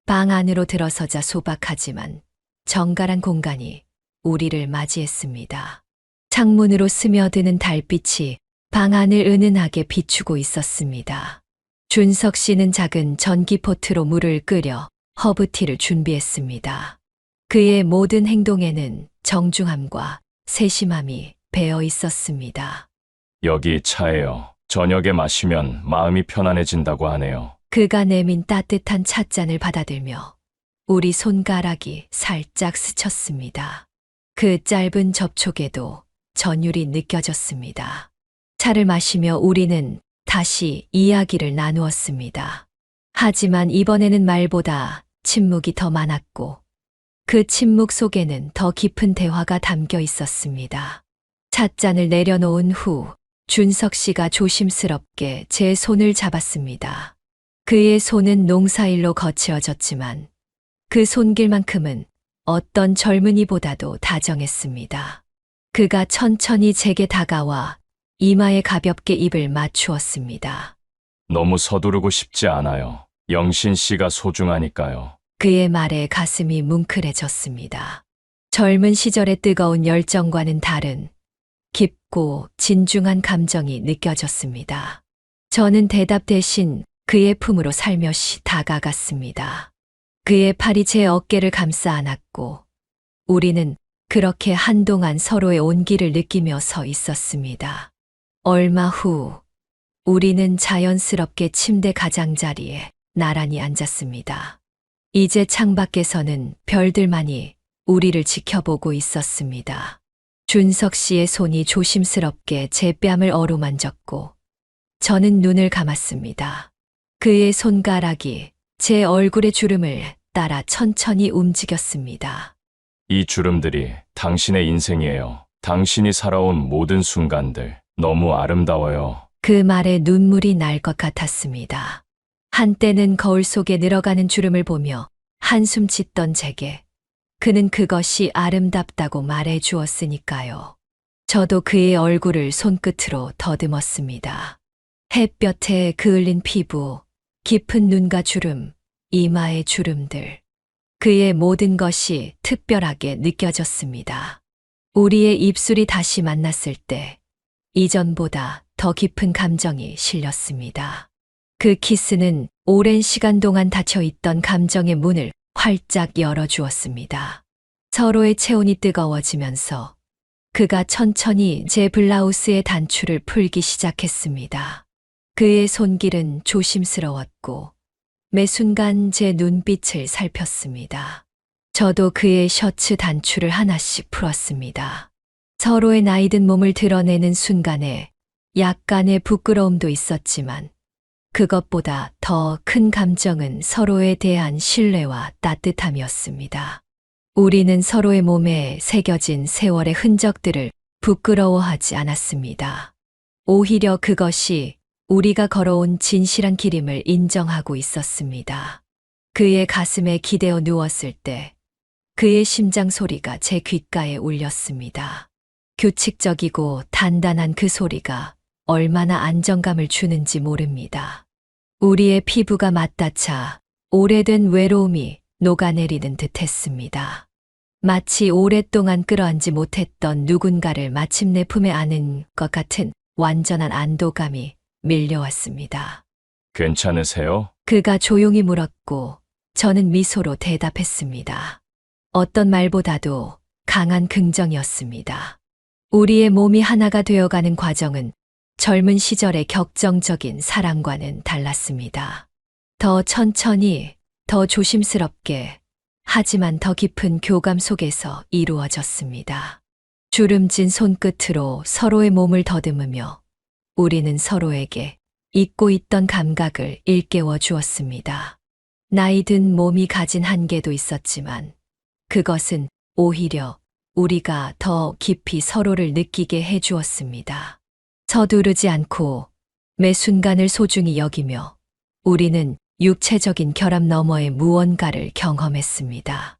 방 안으로 들어서자 소박하지만 정갈한 공간이 우리를 맞이했습니다. 창문으로 스며드는 달빛이 방 안을 은은하게 비추고 있었습니다. 준석 씨는 작은 전기포트로 물을 끓여 허브티를 준비했습니다. 그의 모든 행동에는 정중함과 세심함이 배어 있었습니다. 여기 차예요. 저녁에 마시면 마음이 편안해진다고 하네요. 그가 내민 따뜻한 찻잔을 받아들며 우리 손가락이 살짝 스쳤습니다. 그 짧은 접촉에도 전율이 느껴졌습니다. 차를 마시며 우리는 다시 이야기를 나누었습니다. 하지만 이번에는 말보다 침묵이 더 많았고 그 침묵 속에는 더 깊은 대화가 담겨 있었습니다. 찻잔을 내려놓은 후 준석 씨가 조심스럽게 제 손을 잡았습니다. 그의 손은 농사일로 거칠어졌지만 그 손길만큼은 어떤 젊은이보다도 다정했습니다. 그가 천천히 제게 다가와 이마에 가볍게 입을 맞추었습니다. 너무 서두르고 싶지 않아요. 영신 씨가 소중하니까요. 그의 말에 가슴이 뭉클해졌습니다. 젊은 시절의 뜨거운 열정과는 다른 깊고 진중한 감정이 느껴졌습니다. 저는 대답 대신 그의 품으로 살며시 다가갔습니다. 그의 팔이 제 어깨를 감싸 안았고 우리는 그렇게 한동안 서로의 온기를 느끼며 서 있었습니다. 얼마 후 우리는 자연스럽게 침대 가장자리에 나란히 앉았습니다. 이제 창밖에서는 별들만이 우리를 지켜보고 있었습니다. 준석 씨의 손이 조심스럽게 제 뺨을 어루만졌고 저는 눈을 감았습니다. 그의 손가락이 제 얼굴의 주름을 따라 천천히 움직였습니다. 이 주름들이 당신의 인생이에요. 당신이 살아온 모든 순간들. 너무 아름다워요. 그 말에 눈물이 날 것 같았습니다. 한때는 거울 속에 늘어가는 주름을 보며 한숨 짓던 제게 그는 그것이 아름답다고 말해 주었으니까요. 저도 그의 얼굴을 손끝으로 더듬었습니다. 햇볕에 그을린 피부, 깊은 눈과 주름, 이마의 주름들. 그의 모든 것이 특별하게 느껴졌습니다. 우리의 입술이 다시 만났을 때 이전보다 더 깊은 감정이 실렸습니다. 그 키스는 오랜 시간 동안 닫혀있던 감정의 문을 활짝 열어주었습니다. 서로의 체온이 뜨거워지면서 그가 천천히 제 블라우스의 단추를 풀기 시작했습니다. 그의 손길은 조심스러웠고 매 순간 제 눈빛을 살폈습니다. 저도 그의 셔츠 단추를 하나씩 풀었습니다. 서로의 나이든 몸을 드러내는 순간에 약간의 부끄러움도 있었지만 그것보다 더 큰 감정은 서로에 대한 신뢰와 따뜻함이었습니다. 우리는 서로의 몸에 새겨진 세월의 흔적들을 부끄러워하지 않았습니다. 오히려 그것이 우리가 걸어온 진실한 길임을 인정하고 있었습니다. 그의 가슴에 기대어 누웠을 때 그의 심장 소리가 제 귓가에 울렸습니다. 규칙적이고 단단한 그 소리가 얼마나 안정감을 주는지 모릅니다. 우리의 피부가 맞닿아 오래된 외로움이 녹아내리는 듯 했습니다. 마치 오랫동안 끌어안지 못했던 누군가를 마침내 품에 안은 것 같은 완전한 안도감이 밀려왔습니다. 괜찮으세요? 그가 조용히 물었고 저는 미소로 대답했습니다. 어떤 말보다도 강한 긍정이었습니다. 우리의 몸이 하나가 되어가는 과정은 젊은 시절의 격정적인 사랑과는 달랐습니다. 더 천천히, 더 조심스럽게, 하지만 더 깊은 교감 속에서 이루어졌습니다. 주름진 손끝으로 서로의 몸을 더듬으며 우리는 서로에게 잊고 있던 감각을 일깨워 주었습니다. 나이 든 몸이 가진 한계도 있었지만 그것은 오히려 우리가 더 깊이 서로를 느끼게 해 주었습니다. 서두르지 않고 매 순간을 소중히 여기며 우리는 육체적인 결함 너머의 무언가를 경험했습니다.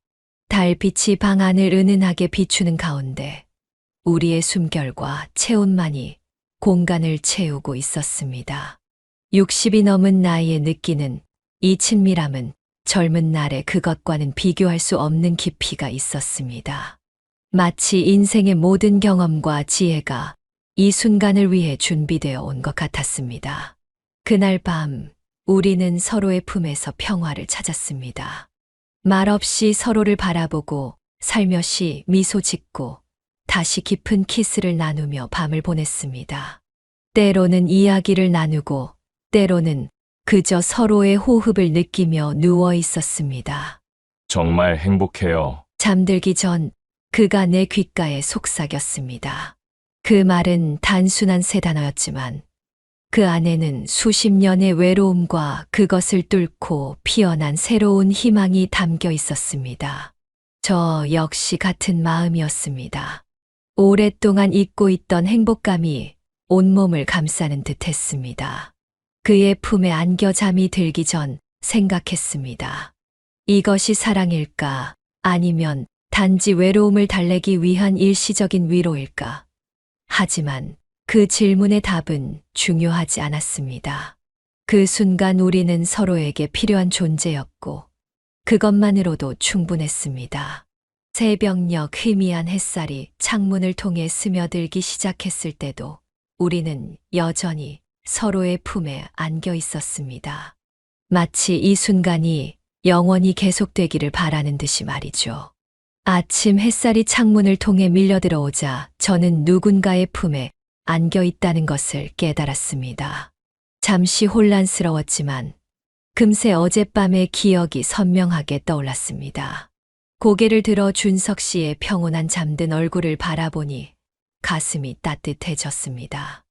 달빛이 방 안을 은은하게 비추는 가운데 우리의 숨결과 체온만이 공간을 채우고 있었습니다. 60이 넘은 나이에 느끼는 이 친밀함은 젊은 날의 그것과는 비교할 수 없는 깊이가 있었습니다. 마치 인생의 모든 경험과 지혜가 이 순간을 위해 준비되어 온 것 같았습니다. 그날 밤 우리는 서로의 품에서 평화를 찾았습니다. 말없이 서로를 바라보고 살며시 미소 짓고 다시 깊은 키스를 나누며 밤을 보냈습니다. 때로는 이야기를 나누고 때로는 그저 서로의 호흡을 느끼며 누워 있었습니다. 정말 행복해요. 잠들기 전 그가 내 귓가에 속삭였습니다. 그 말은 단순한 세 단어였지만 그 안에는 수십 년의 외로움과 그것을 뚫고 피어난 새로운 희망이 담겨 있었습니다. 저 역시 같은 마음이었습니다. 오랫동안 잊고 있던 행복감이 온몸을 감싸는 듯 했습니다. 그의 품에 안겨 잠이 들기 전 생각했습니다. 이것이 사랑일까? 아니면 단지 외로움을 달래기 위한 일시적인 위로일까? 하지만 그 질문의 답은 중요하지 않았습니다. 그 순간 우리는 서로에게 필요한 존재였고 그것만으로도 충분했습니다. 새벽녘 희미한 햇살이 창문을 통해 스며들기 시작했을 때도 우리는 여전히 서로의 품에 안겨 있었습니다. 마치 이 순간이 영원히 계속되기를 바라는 듯이 말이죠. 아침 햇살이 창문을 통해 밀려 들어오자 저는 누군가의 품에 안겨 있다는 것을 깨달았습니다. 잠시 혼란스러웠지만 금세 어젯밤의 기억이 선명하게 떠올랐습니다. 고개를 들어 준석 씨의 평온한 잠든 얼굴을 바라보니 가슴이 따뜻해졌습니다.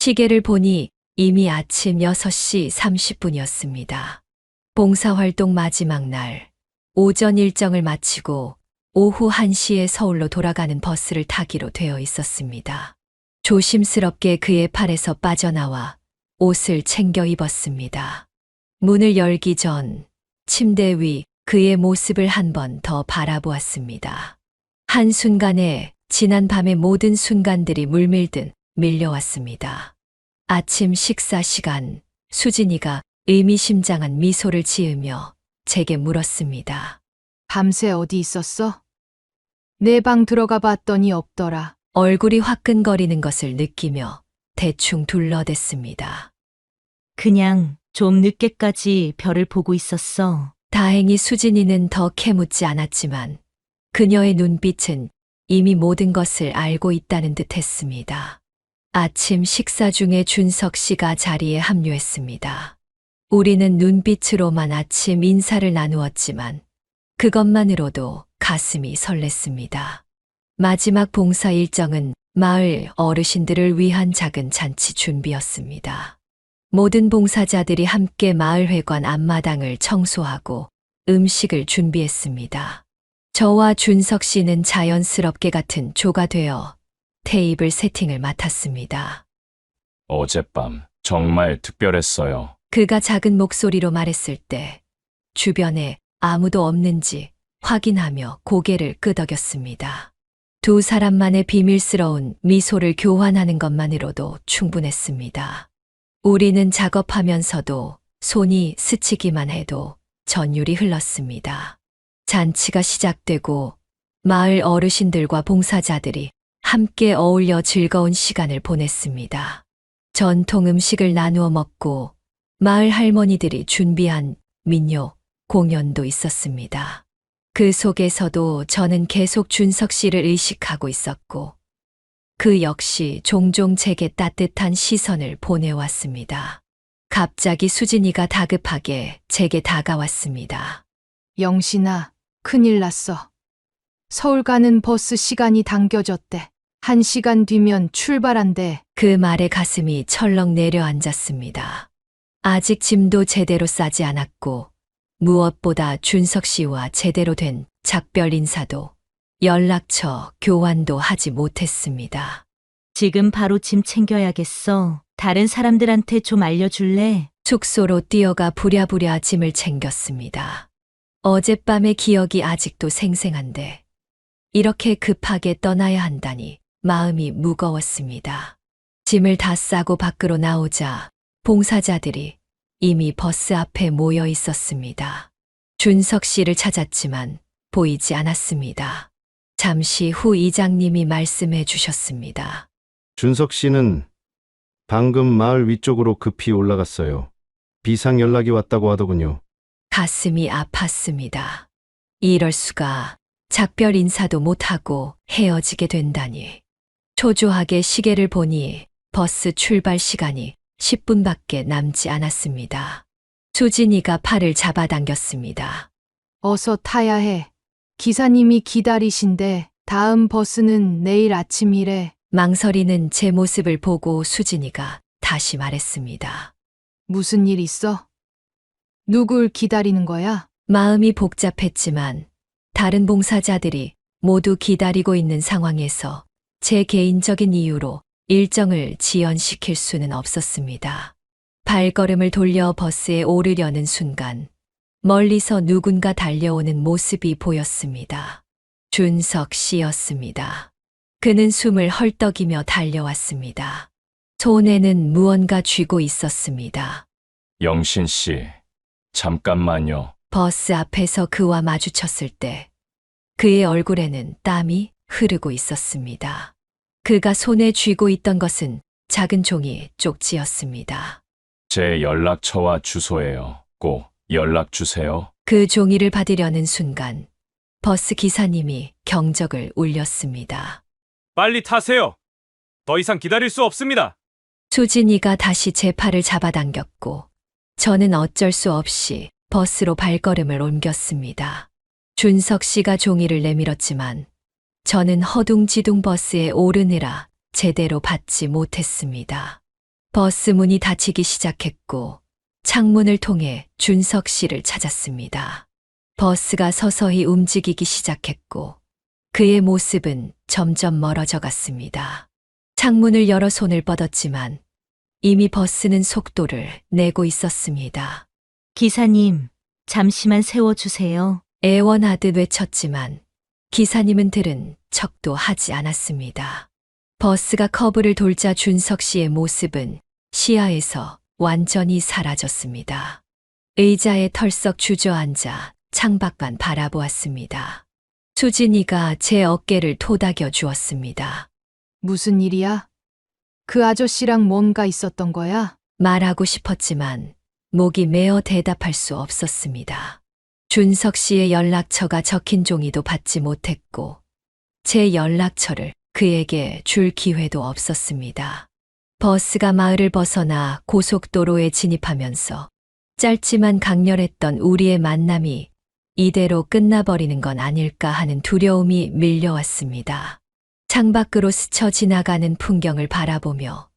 시계를 보니 이미 아침 6시 30분이었습니다. 봉사활동 마지막 날, 오전 일정을 마치고 오후 1시에 서울로 돌아가는 버스를 타기로 되어 있었습니다. 조심스럽게 그의 팔에서 빠져나와 옷을 챙겨 입었습니다. 문을 열기 전 침대 위 그의 모습을 한 번 더 바라보았습니다. 한순간에 지난 밤의 모든 순간들이 물밀듯 밀려왔습니다. 아침 식사 시간, 수진이가 의미심장한 미소를 지으며 제게 물었습니다. 밤새 어디 있었어? 내 방 들어가 봤더니 없더라. 얼굴이 화끈거리는 것을 느끼며 대충 둘러댔습니다. 그냥 좀 늦게까지 별을 보고 있었어. 다행히 수진이는 더 캐묻지 않았지만 그녀의 눈빛은 이미 모든 것을 알고 있다는 듯 했습니다. 아침 식사 중에 준석 씨가 자리에 합류했습니다. 우리는 눈빛으로만 아침 인사를 나누었지만 그것만으로도 가슴이 설렜습니다. 마지막 봉사 일정은 마을 어르신들을 위한 작은 잔치 준비였습니다. 모든 봉사자들이 함께 마을회관 앞마당을 청소하고 음식을 준비했습니다. 저와 준석 씨는 자연스럽게 같은 조가 되어 테이블 세팅을 맡았습니다. 어젯밤 정말 특별했어요. 그가 작은 목소리로 말했을 때 주변에 아무도 없는지 확인하며 고개를 끄덕였습니다. 두 사람만의 비밀스러운 미소를 교환하는 것만으로도 충분했습니다. 우리는 작업하면서도 손이 스치기만 해도 전율이 흘렀습니다. 잔치가 시작되고 마을 어르신들과 봉사자들이 함께 어울려 즐거운 시간을 보냈습니다. 전통 음식을 나누어 먹고 마을 할머니들이 준비한 민요 공연도 있었습니다. 그 속에서도 저는 계속 준석 씨를 의식하고 있었고 그 역시 종종 제게 따뜻한 시선을 보내왔습니다. 갑자기 수진이가 다급하게 제게 다가왔습니다. 영신아, 큰일 났어. 서울 가는 버스 시간이 당겨졌대. 1시간 뒤면 출발한대. 그 말에 가슴이 철렁 내려앉았습니다. 아직 짐도 제대로 싸지 않았고 무엇보다 준석 씨와 제대로 된 작별 인사도 연락처 교환도 하지 못했습니다. 지금 바로 짐 챙겨야겠어. 다른 사람들한테 좀 알려줄래? 숙소로 뛰어가 부랴부랴 짐을 챙겼습니다. 어젯밤의 기억이 아직도 생생한데 이렇게 급하게 떠나야 한다니 마음이 무거웠습니다. 짐을 다 싸고 밖으로 나오자 봉사자들이 이미 버스 앞에 모여 있었습니다. 준석 씨를 찾았지만 보이지 않았습니다. 잠시 후 이장님이 말씀해 주셨습니다. 준석 씨는 방금 마을 위쪽으로 급히 올라갔어요. 비상 연락이 왔다고 하더군요. 가슴이 아팠습니다. 이럴 수가. 작별 인사도 못하고 헤어지게 된다니. 초조하게 시계를 보니 버스 출발 시간이 10분밖에 남지 않았습니다. 수진이가 팔을 잡아당겼습니다. 어서 타야 해. 기사님이 기다리신데 다음 버스는 내일 아침이래. 망설이는 제 모습을 보고 수진이가 다시 말했습니다. 무슨 일 있어? 누굴 기다리는 거야? 마음이 복잡했지만 다른 봉사자들이 모두 기다리고 있는 상황에서 제 개인적인 이유로 일정을 지연시킬 수는 없었습니다. 발걸음을 돌려 버스에 오르려는 순간 멀리서 누군가 달려오는 모습이 보였습니다. 준석 씨였습니다. 그는 숨을 헐떡이며 달려왔습니다. 손에는 무언가 쥐고 있었습니다. 영신 씨, 잠깐만요. 버스 앞에서 그와 마주쳤을 때 그의 얼굴에는 땀이 흐르고 있었습니다. 그가 손에 쥐고 있던 것은 작은 종이 쪽지였습니다. 제 연락처와 주소예요. 꼭 연락 주세요. 그 종이를 받으려는 순간 버스 기사님이 경적을 울렸습니다. 빨리 타세요. 더 이상 기다릴 수 없습니다. 수진이가 다시 제 팔을 잡아당겼고 저는 어쩔 수 없이 버스로 발걸음을 옮겼습니다. 준석 씨가 종이를 내밀었지만 저는 허둥지둥 버스에 오르느라 제대로 받지 못했습니다. 버스 문이 닫히기 시작했고 창문을 통해 준석 씨를 찾았습니다. 버스가 서서히 움직이기 시작했고 그의 모습은 점점 멀어져 갔습니다. 창문을 열어 손을 뻗었지만 이미 버스는 속도를 내고 있었습니다. 기사님, 잠시만 세워주세요. 애원하듯 외쳤지만 기사님은 들은 척도 하지 않았습니다. 버스가 커브를 돌자 준석 씨의 모습은 시야에서 완전히 사라졌습니다. 의자에 털썩 주저앉아 창밖만 바라보았습니다. 수진이가 제 어깨를 토닥여 주었습니다. 무슨 일이야? 그 아저씨랑 뭔가 있었던 거야? 말하고 싶었지만 목이 메어 대답할 수 없었습니다. 준석 씨의 연락처가 적힌 종이도 받지 못했고 제 연락처를 그에게 줄 기회도 없었습니다. 버스가 마을을 벗어나 고속도로에 진입하면서 짧지만 강렬했던 우리의 만남이 이대로 끝나버리는 건 아닐까 하는 두려움이 밀려왔습니다. 창밖으로 스쳐 지나가는 풍경을 바라보며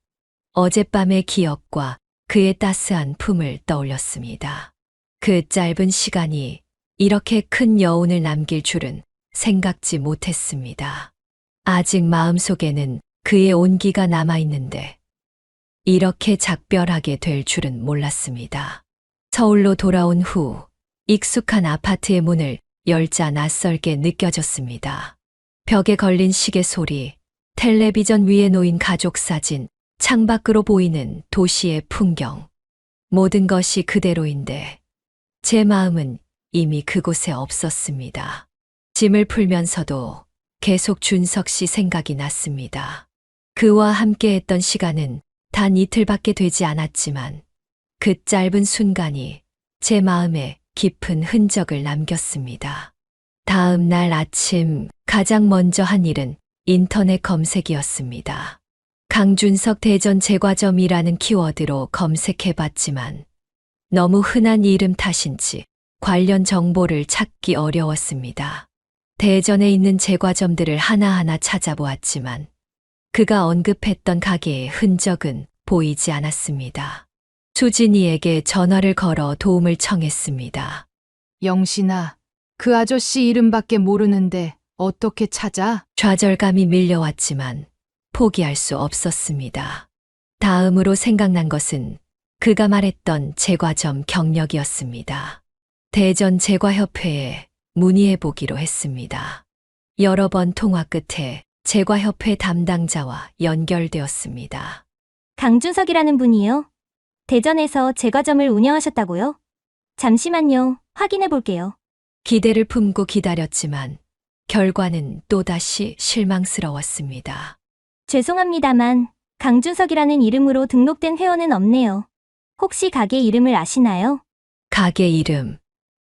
어젯밤의 기억과 그의 따스한 품을 떠올렸습니다. 그 짧은 시간이 이렇게 큰 여운을 남길 줄은 생각지 못했습니다. 아직 마음속에는 그의 온기가 남아있는데 이렇게 작별하게 될 줄은 몰랐습니다. 서울로 돌아온 후 익숙한 아파트의 문을 열자 낯설게 느껴졌습니다. 벽에 걸린 시계 소리, 텔레비전 위에 놓인 가족 사진, 창밖으로 보이는 도시의 풍경. 모든 것이 그대로인데 제 마음은 이미 그곳에 없었습니다. 짐을 풀면서도 계속 준석 씨 생각이 났습니다. 그와 함께했던 시간은 단 이틀밖에 되지 않았지만 그 짧은 순간이 제 마음에 깊은 흔적을 남겼습니다. 다음 날 아침 가장 먼저 한 일은 인터넷 검색이었습니다. 강준석 대전 제과점이라는 키워드로 검색해봤지만 너무 흔한 이름 탓인지 관련 정보를 찾기 어려웠습니다. 대전에 있는 제과점들을 하나하나 찾아보았지만 그가 언급했던 가게의 흔적은 보이지 않았습니다. 수진이에게 전화를 걸어 도움을 청했습니다. 영신아, 그 아저씨 이름밖에 모르는데 어떻게 찾아? 좌절감이 밀려왔지만 포기할 수 없었습니다. 다음으로 생각난 것은 그가 말했던 제과점 경력이었습니다. 대전 제과협회에 문의해 보기로 했습니다. 여러 번 통화 끝에 제과협회 담당자와 연결되었습니다. 강준석이라는 분이요. 대전에서 제과점을 운영하셨다고요? 잠시만요. 확인해 볼게요. 기대를 품고 기다렸지만 결과는 또다시 실망스러웠습니다. 죄송합니다만 강준석이라는 이름으로 등록된 회원은 없네요. 혹시 가게 이름을 아시나요? 가게 이름,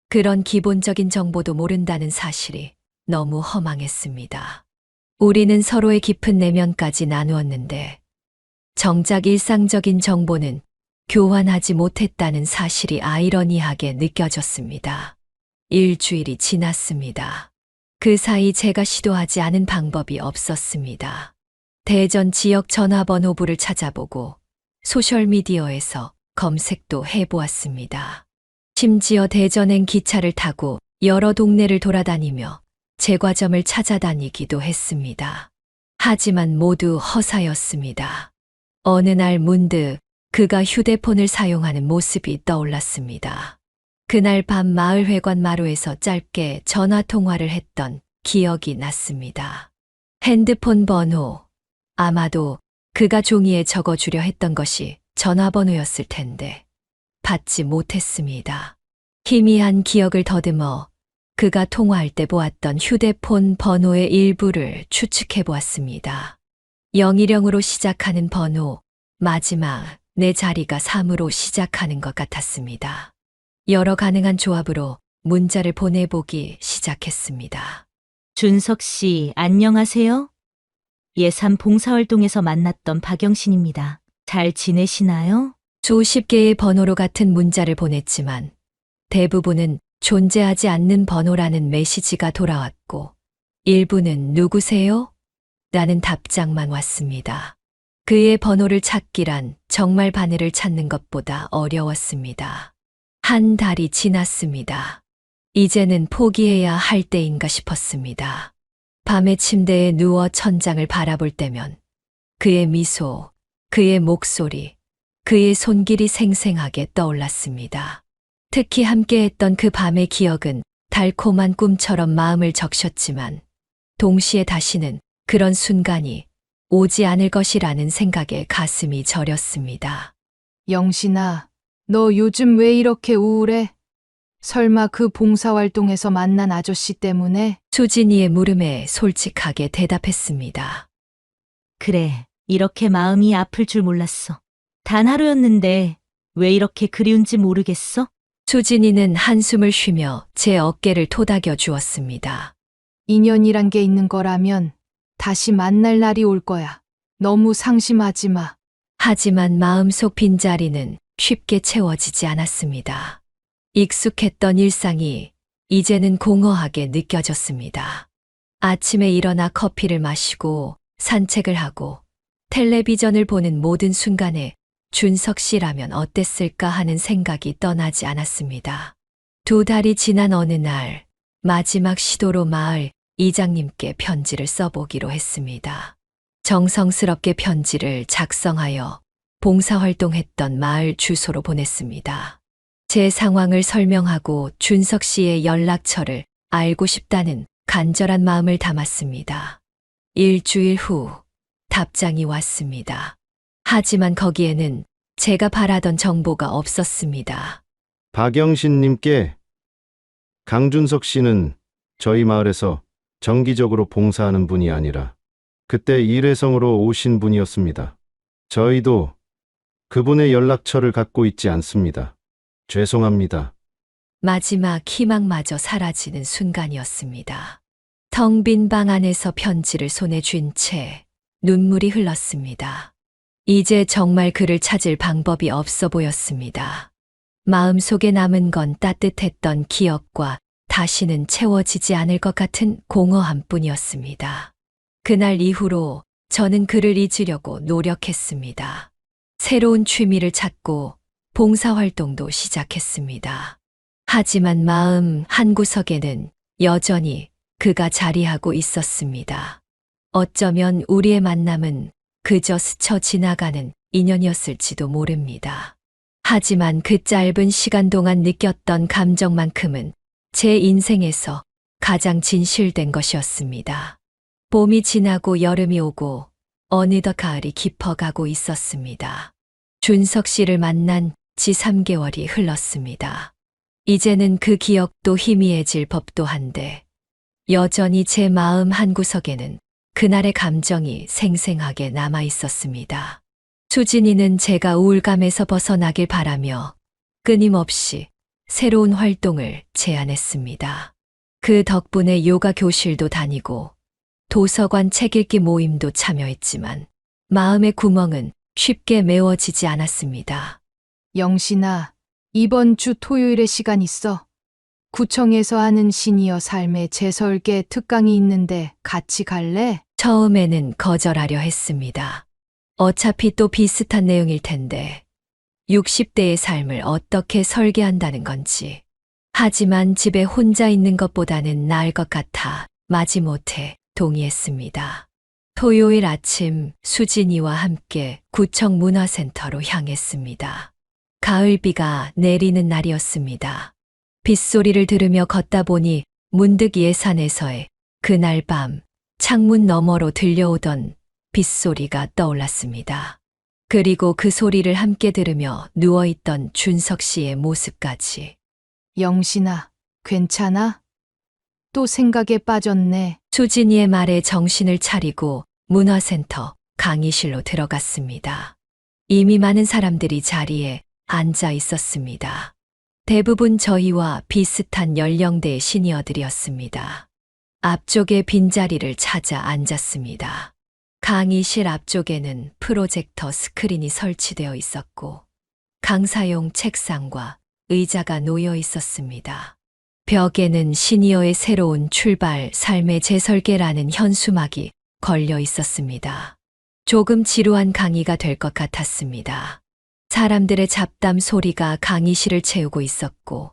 그런 기본적인 정보도 모른다는 사실이 너무 허망했습니다. 우리는 서로의 깊은 내면까지 나누었는데 정작 일상적인 정보는 교환하지 못했다는 사실이 아이러니하게 느껴졌습니다. 일주일이 지났습니다. 그 사이 제가 시도하지 않은 방법이 없었습니다. 대전 지역 전화번호부를 찾아보고 소셜미디어에서 검색도 해보았습니다. 심지어 대전행 기차를 타고 여러 동네를 돌아다니며 제과점을 찾아다니기도 했습니다. 하지만 모두 허사였습니다. 어느 날 문득 그가 휴대폰을 사용하는 모습이 떠올랐습니다. 그날 밤 마을회관 마루에서 짧게 전화통화를 했던 기억이 났습니다. 핸드폰 번호, 아마도 그가 종이에 적어주려 했던 것이 전화번호였을 텐데 받지 못했습니다. 희미한 기억을 더듬어 그가 통화할 때 보았던 휴대폰 번호의 일부를 추측해 보았습니다. 010으로 시작하는 번호, 마지막 네 자리가 3으로 시작하는 것 같았습니다. 여러 가능한 조합으로 문자를 보내보기 시작했습니다. 준석 씨, 안녕하세요? 예산 봉사활동에서 만났던 박영신입니다. 잘 지내시나요? 수십 개의 번호로 같은 문자를 보냈지만 대부분은 존재하지 않는 번호라는 메시지가 돌아왔고 일부는 누구세요? 라는 답장만 왔습니다. 그의 번호를 찾기란 정말 바늘을 찾는 것보다 어려웠습니다. 한 달이 지났습니다. 이제는 포기해야 할 때인가 싶었습니다. 밤에 침대에 누워 천장을 바라볼 때면 그의 미소, 그의 목소리, 그의 손길이 생생하게 떠올랐습니다. 특히 함께했던 그 밤의 기억은 달콤한 꿈처럼 마음을 적셨지만 동시에 다시는 그런 순간이 오지 않을 것이라는 생각에 가슴이 저렸습니다. 영신아, 너 요즘 왜 이렇게 우울해? 설마 그 봉사활동에서 만난 아저씨 때문에? 수진이의 물음에 솔직하게 대답했습니다. 그래, 이렇게 마음이 아플 줄 몰랐어. 단 하루였는데 왜 이렇게 그리운지 모르겠어? 수진이는 한숨을 쉬며 제 어깨를 토닥여 주었습니다. 인연이란 게 있는 거라면 다시 만날 날이 올 거야. 너무 상심하지 마. 하지만 마음속 빈자리는 쉽게 채워지지 않았습니다. 익숙했던 일상이 이제는 공허하게 느껴졌습니다. 아침에 일어나 커피를 마시고 산책을 하고 텔레비전을 보는 모든 순간에 준석 씨라면 어땠을까 하는 생각이 떠나지 않았습니다. 2달이 지난 어느 날 마지막 시도로 마을 이장님께 편지를 써보기로 했습니다. 정성스럽게 편지를 작성하여 봉사활동했던 마을 주소로 보냈습니다. 제 상황을 설명하고 준석 씨의 연락처를 알고 싶다는 간절한 마음을 담았습니다. 일주일 후 답장이 왔습니다. 하지만 거기에는 제가 바라던 정보가 없었습니다. 박영신님께 강준석 씨는 저희 마을에서 정기적으로 봉사하는 분이 아니라 그때 일회성으로 오신 분이었습니다. 저희도 그분의 연락처를 갖고 있지 않습니다. 죄송합니다. 마지막 희망마저 사라지는 순간이었습니다. 텅 빈 방 안에서 편지를 손에 쥔 채 눈물이 흘렀습니다. 이제 정말 그를 찾을 방법이 없어 보였습니다. 마음속에 남은 건 따뜻했던 기억과 다시는 채워지지 않을 것 같은 공허함 뿐이었습니다. 그날 이후로 저는 그를 잊으려고 노력했습니다. 새로운 취미를 찾고 봉사활동도 시작했습니다. 하지만 마음 한구석에는 여전히 그가 자리하고 있었습니다. 어쩌면 우리의 만남은 그저 스쳐 지나가는 인연이었을지도 모릅니다. 하지만 그 짧은 시간 동안 느꼈던 감정만큼은 제 인생에서 가장 진실된 것이었습니다. 봄이 지나고 여름이 오고 어느덧 가을이 깊어가고 있었습니다. 준석 씨를 만난 지 3개월이 흘렀습니다. 이제는 그 기억도 희미해질 법도 한데 여전히 제 마음 한구석에는 그날의 감정이 생생하게 남아 있었습니다. 수진이는 제가 우울감에서 벗어나길 바라며 끊임없이 새로운 활동을 제안했습니다. 그 덕분에 요가 교실도 다니고 도서관 책 읽기 모임도 참여했지만 마음의 구멍은 쉽게 메워지지 않았습니다. 영신아, 이번 주 토요일에 시간 있어? 구청에서 하는 시니어 삶의 재설계 특강이 있는데 같이 갈래? 처음에는 거절하려 했습니다. 어차피 또 비슷한 내용일 텐데 60대의 삶을 어떻게 설계한다는 건지. 하지만 집에 혼자 있는 것보다는 나을 것 같아 마지못해 동의했습니다. 토요일 아침 수진이와 함께 구청 문화센터로 향했습니다. 가을비가 내리는 날이었습니다. 빗소리를 들으며 걷다 보니 문득 예산에서의 그날 밤 창문 너머로 들려오던 빗소리가 떠올랐습니다. 그리고 그 소리를 함께 들으며 누워있던 준석 씨의 모습까지. 영신아, 괜찮아? 또 생각에 빠졌네. 수진이의 말에 정신을 차리고 문화센터 강의실로 들어갔습니다. 이미 많은 사람들이 자리에 앉아 있었습니다. 대부분 저희와 비슷한 연령대의 시니어들이었습니다. 앞쪽에 빈자리를 찾아 앉았습니다. 강의실 앞쪽에는 프로젝터 스크린이 설치되어 있었고 강사용 책상과 의자가 놓여 있었습니다. 벽에는 시니어의 새로운 출발, 삶의 재설계라는 현수막이 걸려 있었습니다. 조금 지루한 강의가 될 것 같았습니다. 사람들의 잡담 소리가 강의실을 채우고 있었고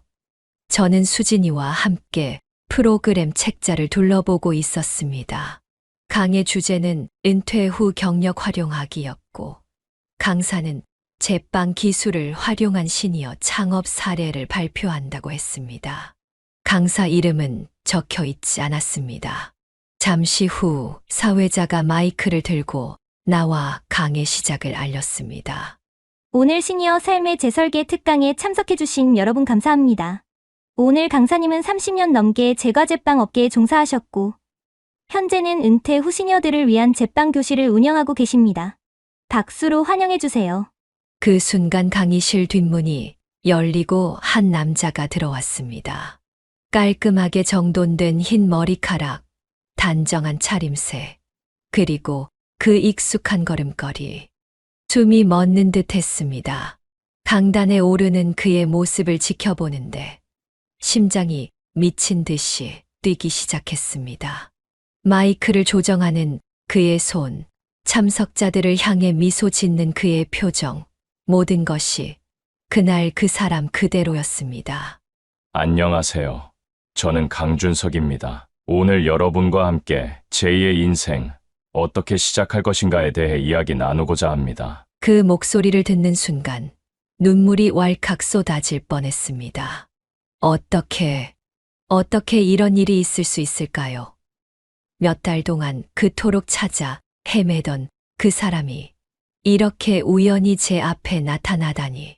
저는 수진이와 함께 프로그램 책자를 둘러보고 있었습니다. 강의 주제는 은퇴 후 경력 활용하기였고 강사는 제빵 기술을 활용한 시니어 창업 사례를 발표한다고 했습니다. 강사 이름은 적혀 있지 않았습니다. 잠시 후 사회자가 마이크를 들고 나와 강의 시작을 알렸습니다. 오늘 시니어 삶의 재설계 특강에 참석해주신 여러분 감사합니다. 오늘 강사님은 30년 넘게 제과제빵 업계에 종사하셨고 현재는 은퇴 후 시니어들을 위한 제빵 교실을 운영하고 계십니다. 박수로 환영해주세요. 그 순간 강의실 뒷문이 열리고 한 남자가 들어왔습니다. 깔끔하게 정돈된 흰 머리카락, 단정한 차림새, 그리고 그 익숙한 걸음걸이. 숨이 멎는 듯 했습니다. 강단에 오르는 그의 모습을 지켜보는데 심장이 미친 듯이 뛰기 시작했습니다. 마이크를 조정하는 그의 손, 참석자들을 향해 미소 짓는 그의 표정, 모든 것이 그날 그 사람 그대로였습니다. 안녕하세요. 저는 강준석입니다. 오늘 여러분과 함께 제2의 인생, 어떻게 시작할 것인가에 대해 이야기 나누고자 합니다. 그 목소리를 듣는 순간 눈물이 왈칵 쏟아질 뻔했습니다. 어떻게 이런 일이 있을 수 있을까요? 몇 달 동안 그토록 찾아 헤매던 그 사람이 이렇게 우연히 제 앞에 나타나다니.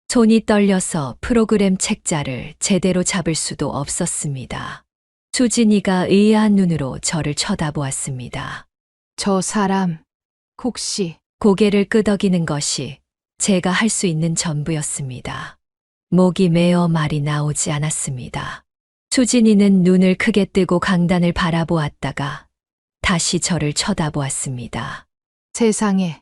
손이 떨려서 프로그램 책자를 제대로 잡을 수도 없었습니다. 수진이가 의아한 눈으로 저를 쳐다보았습니다. 저 사람, 혹시 고개를 끄덕이는 것이 제가 할 수 있는 전부였습니다. 목이 메어 말이 나오지 않았습니다. 수진이는 눈을 크게 뜨고 강단을 바라보았다가 다시 저를 쳐다보았습니다. 세상에,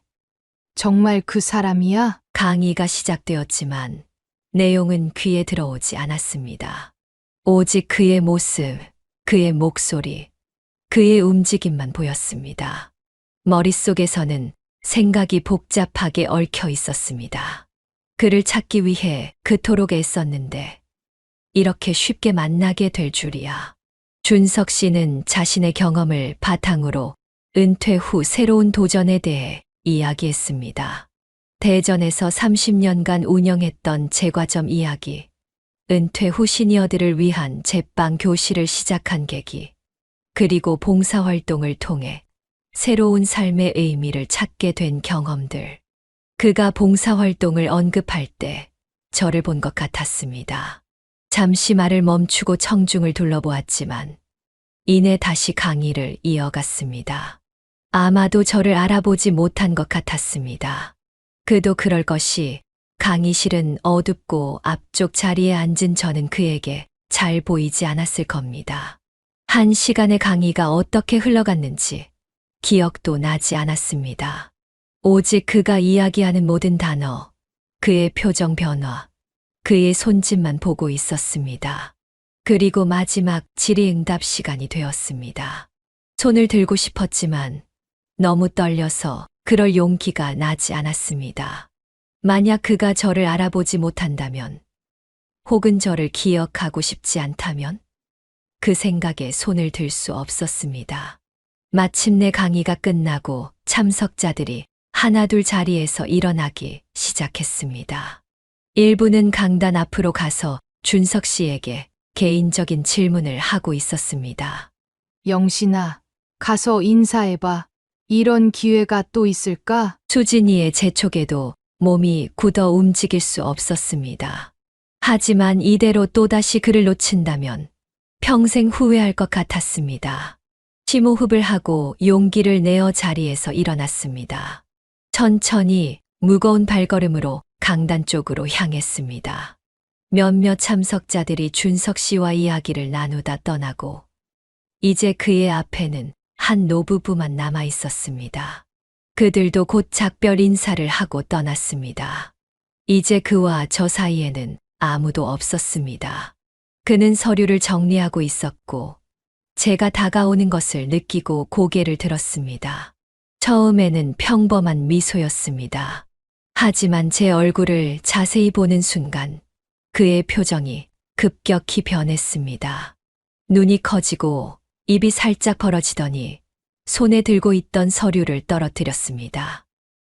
정말 그 사람이야? 강의가 시작되었지만 내용은 귀에 들어오지 않았습니다. 오직 그의 모습, 그의 목소리, 그의 움직임만 보였습니다. 머릿속에서는 생각이 복잡하게 얽혀 있었습니다. 그를 찾기 위해 그토록 애썼는데 이렇게 쉽게 만나게 될 줄이야. 준석 씨는 자신의 경험을 바탕으로 은퇴 후 새로운 도전에 대해 이야기했습니다. 대전에서 30년간 운영했던 제과점 이야기, 은퇴 후 시니어들을 위한 제빵 교실을 시작한 계기, 그리고 봉사활동을 통해 새로운 삶의 의미를 찾게 된 경험들. 그가 봉사활동을 언급할 때 저를 본 것 같았습니다. 잠시 말을 멈추고 청중을 둘러보았지만 이내 다시 강의를 이어갔습니다. 아마도 저를 알아보지 못한 것 같았습니다. 그도 그럴 것이 강의실은 어둡고 앞쪽 자리에 앉은 저는 그에게 잘 보이지 않았을 겁니다. 1시간의 강의가 어떻게 흘러갔는지 기억도 나지 않았습니다. 오직 그가 이야기하는 모든 단어, 그의 표정 변화, 그의 손짓만 보고 있었습니다. 그리고 마지막 질의응답 시간이 되었습니다. 손을 들고 싶었지만 너무 떨려서 그럴 용기가 나지 않았습니다. 만약 그가 저를 알아보지 못한다면, 혹은 저를 기억하고 싶지 않다면, 그 생각에 손을 들 수 없었습니다. 마침내 강의가 끝나고 참석자들이 하나둘 자리에서 일어나기 시작했습니다. 일부는 강단 앞으로 가서 준석 씨에게 개인적인 질문을 하고 있었습니다. 영신아, 가서 인사해봐. 이런 기회가 또 있을까? 수진이의 재촉에도 몸이 굳어 움직일 수 없었습니다. 하지만 이대로 또다시 그를 놓친다면 평생 후회할 것 같았습니다. 심호흡을 하고 용기를 내어 자리에서 일어났습니다. 천천히 무거운 발걸음으로 강단 쪽으로 향했습니다. 몇몇 참석자들이 준석 씨와 이야기를 나누다 떠나고 이제 그의 앞에는 한 노부부만 남아 있었습니다. 그들도 곧 작별 인사를 하고 떠났습니다. 이제 그와 저 사이에는 아무도 없었습니다. 그는 서류를 정리하고 있었고 제가 다가오는 것을 느끼고 고개를 들었습니다. 처음에는 평범한 미소였습니다. 하지만 제 얼굴을 자세히 보는 순간 그의 표정이 급격히 변했습니다. 눈이 커지고 입이 살짝 벌어지더니 손에 들고 있던 서류를 떨어뜨렸습니다.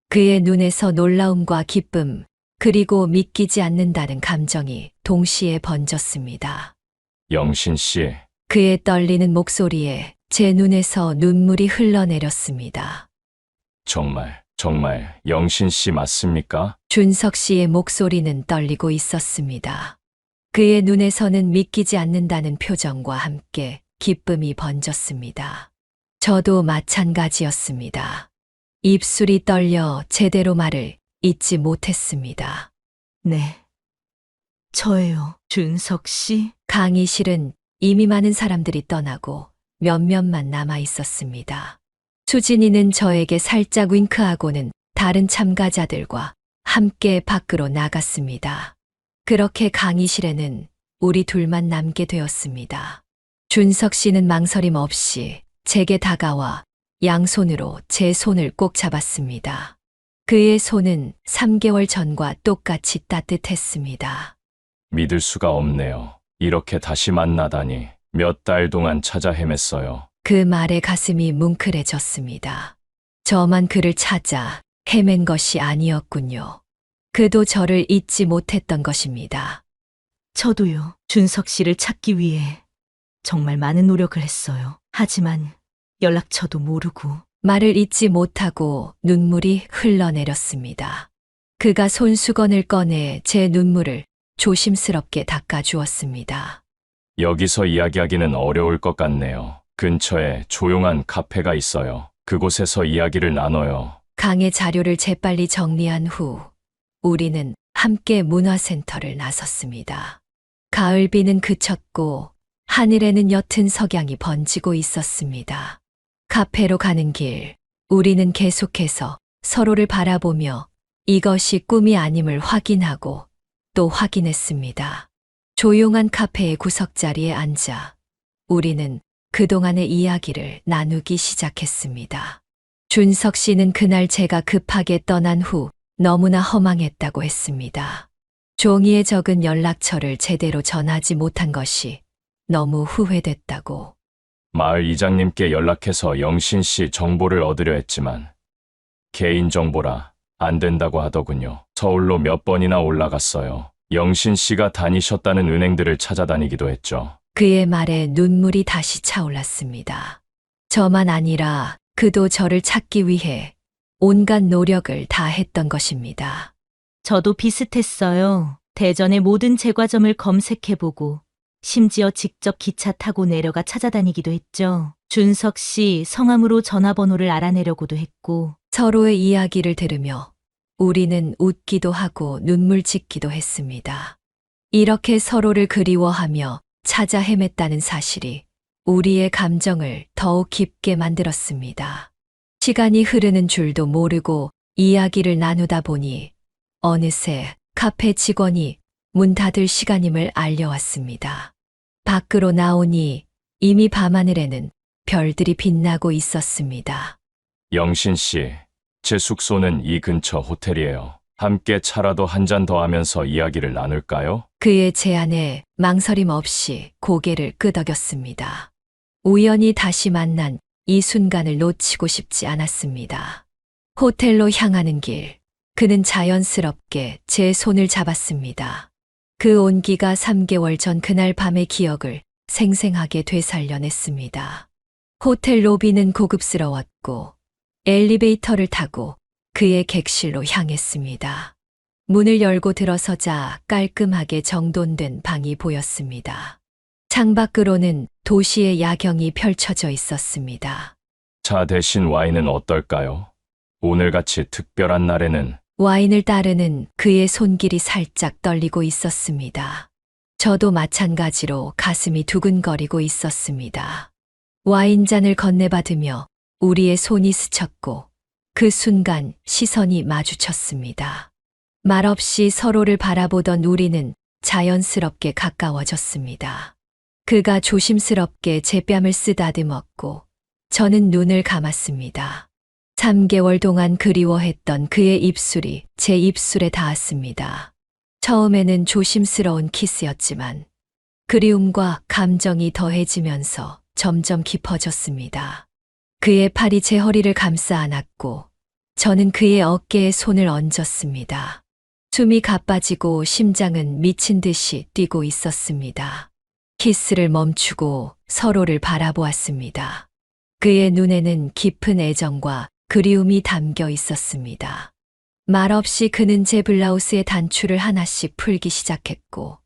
그의 눈에서 놀라움과 기쁨, 그리고 믿기지 않는다는 감정이 동시에 번졌습니다. 영신 씨, 그의 떨리는 목소리에 제 눈에서 눈물이 흘러내렸습니다. 정말 영신 씨 맞습니까? 준석 씨의 목소리는 떨리고 있었습니다. 그의 눈에서는 믿기지 않는다는 표정과 함께 기쁨이 번졌습니다. 저도 마찬가지였습니다. 입술이 떨려 제대로 말을 잇지 못했습니다. 네. 저예요, 준석 씨. 강의실은 이미 많은 사람들이 떠나고 몇몇만 남아 있었습니다. 수진이는 저에게 살짝 윙크하고는 다른 참가자들과 함께 밖으로 나갔습니다. 그렇게 강의실에는 우리 둘만 남게 되었습니다. 준석 씨는 망설임 없이 제게 다가와 양손으로 제 손을 꼭 잡았습니다. 그의 손은 3개월 전과 똑같이 따뜻했습니다. 믿을 수가 없네요. 이렇게 다시 만나다니. 몇 달 동안 찾아 헤맸어요. 그 말에 가슴이 뭉클해졌습니다. 저만 그를 찾아 헤맨 것이 아니었군요. 그도 저를 잊지 못했던 것입니다. 저도요, 준석 씨를 찾기 위해 정말 많은 노력을 했어요. 하지만 연락처도 모르고. 말을 잇지 못하고 눈물이 흘러내렸습니다. 그가 손수건을 꺼내 제 눈물을 조심스럽게 닦아주었습니다. 여기서 이야기하기는 어려울 것 같네요. 근처에 조용한 카페가 있어요. 그곳에서 이야기를 나눠요. 강의 자료를 재빨리 정리한 후 우리는 함께 문화센터를 나섰습니다. 가을비는 그쳤고 하늘에는 옅은 석양이 번지고 있었습니다. 카페로 가는 길, 우리는 계속해서 서로를 바라보며 이것이 꿈이 아님을 확인하고 또 확인했습니다. 조용한 카페의 구석자리에 앉아 우리는 그동안의 이야기를 나누기 시작했습니다. 준석 씨는 그날 제가 급하게 떠난 후 너무나 허망했다고 했습니다. 종이에 적은 연락처를 제대로 전하지 못한 것이 너무 후회됐다고. 마을 이장님께 연락해서 영신 씨 정보를 얻으려 했지만 개인정보라 안 된다고 하더군요. 서울로 몇 번이나 올라갔어요. 영신 씨가 다니셨다는 은행들을 찾아다니기도 했죠. 그의 말에 눈물이 다시 차올랐습니다. 저만 아니라 그도 저를 찾기 위해 온갖 노력을 다했던 것입니다. 저도 비슷했어요. 대전의 모든 제과점을 검색해보고 심지어 직접 기차 타고 내려가 찾아다니기도 했죠. 준석 씨 성함으로 전화번호를 알아내려고도 했고. 서로의 이야기를 들으며 우리는 웃기도 하고 눈물 짓기도 했습니다. 이렇게 서로를 그리워하며 찾아 헤맸다는 사실이 우리의 감정을 더욱 깊게 만들었습니다. 시간이 흐르는 줄도 모르고 이야기를 나누다 보니 어느새 카페 직원이 문 닫을 시간임을 알려왔습니다. 밖으로 나오니 이미 밤하늘에는 별들이 빛나고 있었습니다. 영신 씨, 제 숙소는 이 근처 호텔이에요. 함께 차라도 한 잔 더 하면서 이야기를 나눌까요? 그의 제안에 망설임 없이 고개를 끄덕였습니다. 우연히 다시 만난 이 순간을 놓치고 싶지 않았습니다. 호텔로 향하는 길, 그는 자연스럽게 제 손을 잡았습니다. 그 온기가 3개월 전 그날 밤의 기억을 생생하게 되살려냈습니다. 호텔 로비는 고급스러웠고 엘리베이터를 타고 그의 객실로 향했습니다. 문을 열고 들어서자 깔끔하게 정돈된 방이 보였습니다. 창밖으로는 도시의 야경이 펼쳐져 있었습니다. 차 대신 와인은 어떨까요? 오늘같이 특별한 날에는 와인을 따르는 그의 손길이 살짝 떨리고 있었습니다. 저도 마찬가지로 가슴이 두근거리고 있었습니다. 와인잔을 건네받으며 우리의 손이 스쳤고 그 순간 시선이 마주쳤습니다. 말없이 서로를 바라보던 우리는 자연스럽게 가까워졌습니다. 그가 조심스럽게 제 뺨을 쓰다듬었고 저는 눈을 감았습니다. 3개월 동안 그리워했던 그의 입술이 제 입술에 닿았습니다. 처음에는 조심스러운 키스였지만 그리움과 감정이 더해지면서 점점 깊어졌습니다. 그의 팔이 제 허리를 감싸 안았고 저는 그의 어깨에 손을 얹었습니다. 숨이 가빠지고 심장은 미친 듯이 뛰고 있었습니다. 키스를 멈추고 서로를 바라보았습니다. 그의 눈에는 깊은 애정과 그리움이 담겨 있었습니다. 말없이 그는 제 블라우스의 단추를 하나씩 풀기 시작했고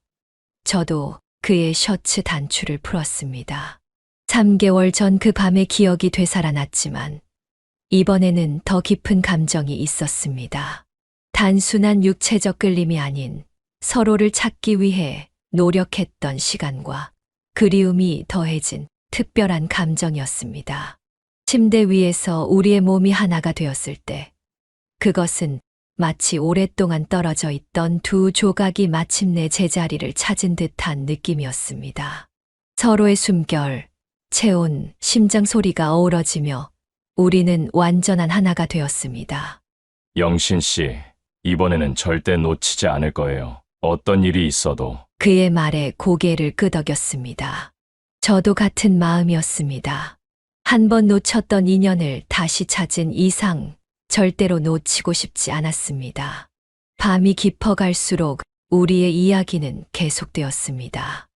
저도 그의 셔츠 단추를 풀었습니다. 3개월 전 그 밤의 기억이 되살아났지만 이번에는 더 깊은 감정이 있었습니다. 단순한 육체적 끌림이 아닌 서로를 찾기 위해 노력했던 시간과 그리움이 더해진 특별한 감정이었습니다. 침대 위에서 우리의 몸이 하나가 되었을 때 그것은 마치 오랫동안 떨어져 있던 두 조각이 마침내 제자리를 찾은 듯한 느낌이었습니다. 서로의 숨결, 체온, 심장 소리가 어우러지며 우리는 완전한 하나가 되었습니다. 영신 씨, 이번에는 절대 놓치지 않을 거예요. 어떤 일이 있어도. 그의 말에 고개를 끄덕였습니다. 저도 같은 마음이었습니다. 한 번 놓쳤던 인연을 다시 찾은 이상 절대로 놓치고 싶지 않았습니다. 밤이 깊어갈수록 우리의 이야기는 계속되었습니다.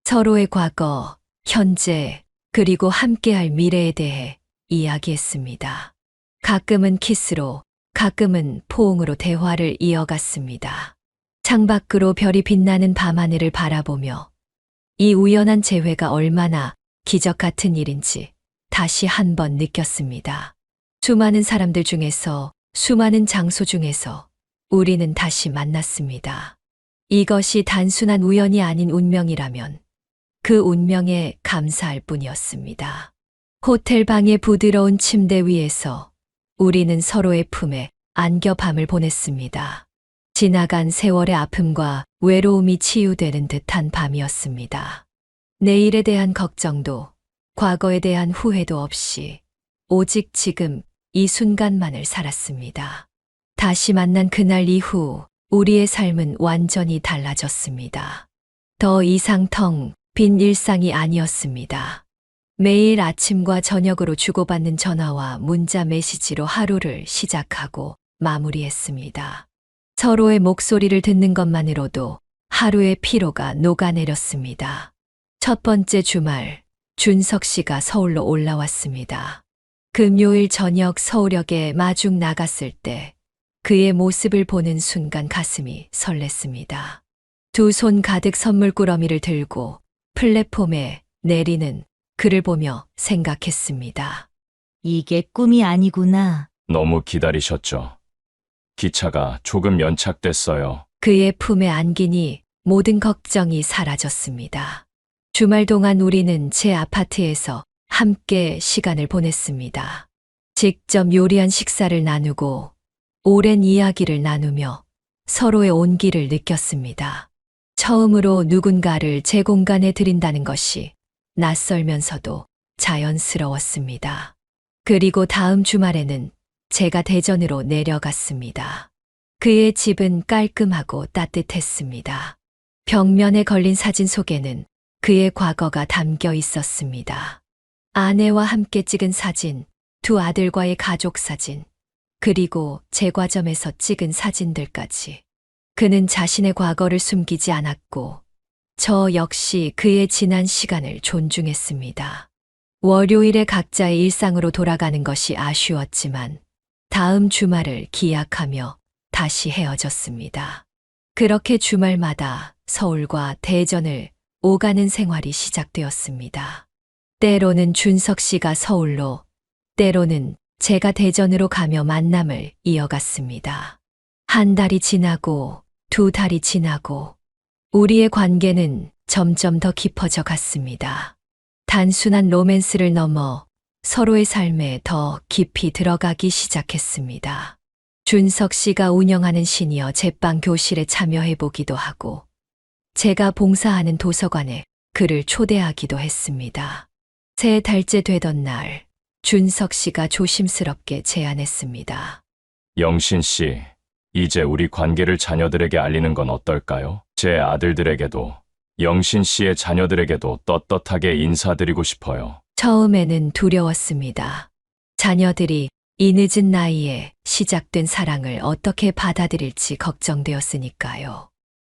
서로의 과거, 현재, 그리고 함께할 미래에 대해 이야기했습니다. 가끔은 키스로, 가끔은 포옹으로 대화를 이어갔습니다. 창밖으로 별이 빛나는 밤하늘을 바라보며 이 우연한 재회가 얼마나 기적 같은 일인지 다시 한 번 느꼈습니다. 수많은 사람들 중에서, 수많은 장소 중에서 우리는 다시 만났습니다. 이것이 단순한 우연이 아닌 운명이라면 그 운명에 감사할 뿐이었습니다. 호텔 방의 부드러운 침대 위에서 우리는 서로의 품에 안겨 밤을 보냈습니다. 지나간 세월의 아픔과 외로움이 치유되는 듯한 밤이었습니다. 내일에 대한 걱정도, 과거에 대한 후회도 없이 오직 지금 이 순간만을 살았습니다. 다시 만난 그날 이후 우리의 삶은 완전히 달라졌습니다. 더 이상 텅 빈 일상이 아니었습니다. 매일 아침과 저녁으로 주고받는 전화와 문자 메시지로 하루를 시작하고 마무리했습니다. 서로의 목소리를 듣는 것만으로도 하루의 피로가 녹아내렸습니다. 첫 번째 주말, 준석 씨가 서울로 올라왔습니다. 금요일 저녁 서울역에 마중 나갔을 때 그의 모습을 보는 순간 가슴이 설렜습니다. 두 손 가득 선물 꾸러미를 들고 플랫폼에 내리는 그를 보며 생각했습니다. 이게 꿈이 아니구나. 너무 기다리셨죠. 기차가 조금 연착됐어요. 그의 품에 안기니 모든 걱정이 사라졌습니다. 주말 동안 우리는 제 아파트에서 함께 시간을 보냈습니다. 직접 요리한 식사를 나누고 오랜 이야기를 나누며 서로의 온기를 느꼈습니다. 처음으로 누군가를 제 공간에 들인다는 것이 낯설면서도 자연스러웠습니다. 그리고 다음 주말에는 제가 대전으로 내려갔습니다. 그의 집은 깔끔하고 따뜻했습니다. 벽면에 걸린 사진 속에는 그의 과거가 담겨 있었습니다. 아내와 함께 찍은 사진, 두 아들과의 가족 사진, 그리고 제과점에서 찍은 사진들까지. 그는 자신의 과거를 숨기지 않았고, 저 역시 그의 지난 시간을 존중했습니다. 월요일에 각자의 일상으로 돌아가는 것이 아쉬웠지만, 다음 주말을 기약하며 다시 헤어졌습니다. 그렇게 주말마다 서울과 대전을 오가는 생활이 시작되었습니다. 때로는 준석 씨가 서울로, 때로는 제가 대전으로 가며 만남을 이어갔습니다. 한 달이 지나고 두 달이 지나고 우리의 관계는 점점 더 깊어져 갔습니다. 단순한 로맨스를 넘어 서로의 삶에 더 깊이 들어가기 시작했습니다. 준석 씨가 운영하는 시니어 제빵 교실에 참여해보기도 하고 제가 봉사하는 도서관에 그를 초대하기도 했습니다. 세 달째 되던 날 준석 씨가 조심스럽게 제안했습니다. 영신 씨, 이제 우리 관계를 자녀들에게 알리는 건 어떨까요? 제 아들들에게도, 영신 씨의 자녀들에게도 떳떳하게 인사드리고 싶어요. 처음에는 두려웠습니다. 자녀들이 이 늦은 나이에 시작된 사랑을 어떻게 받아들일지 걱정되었으니까요.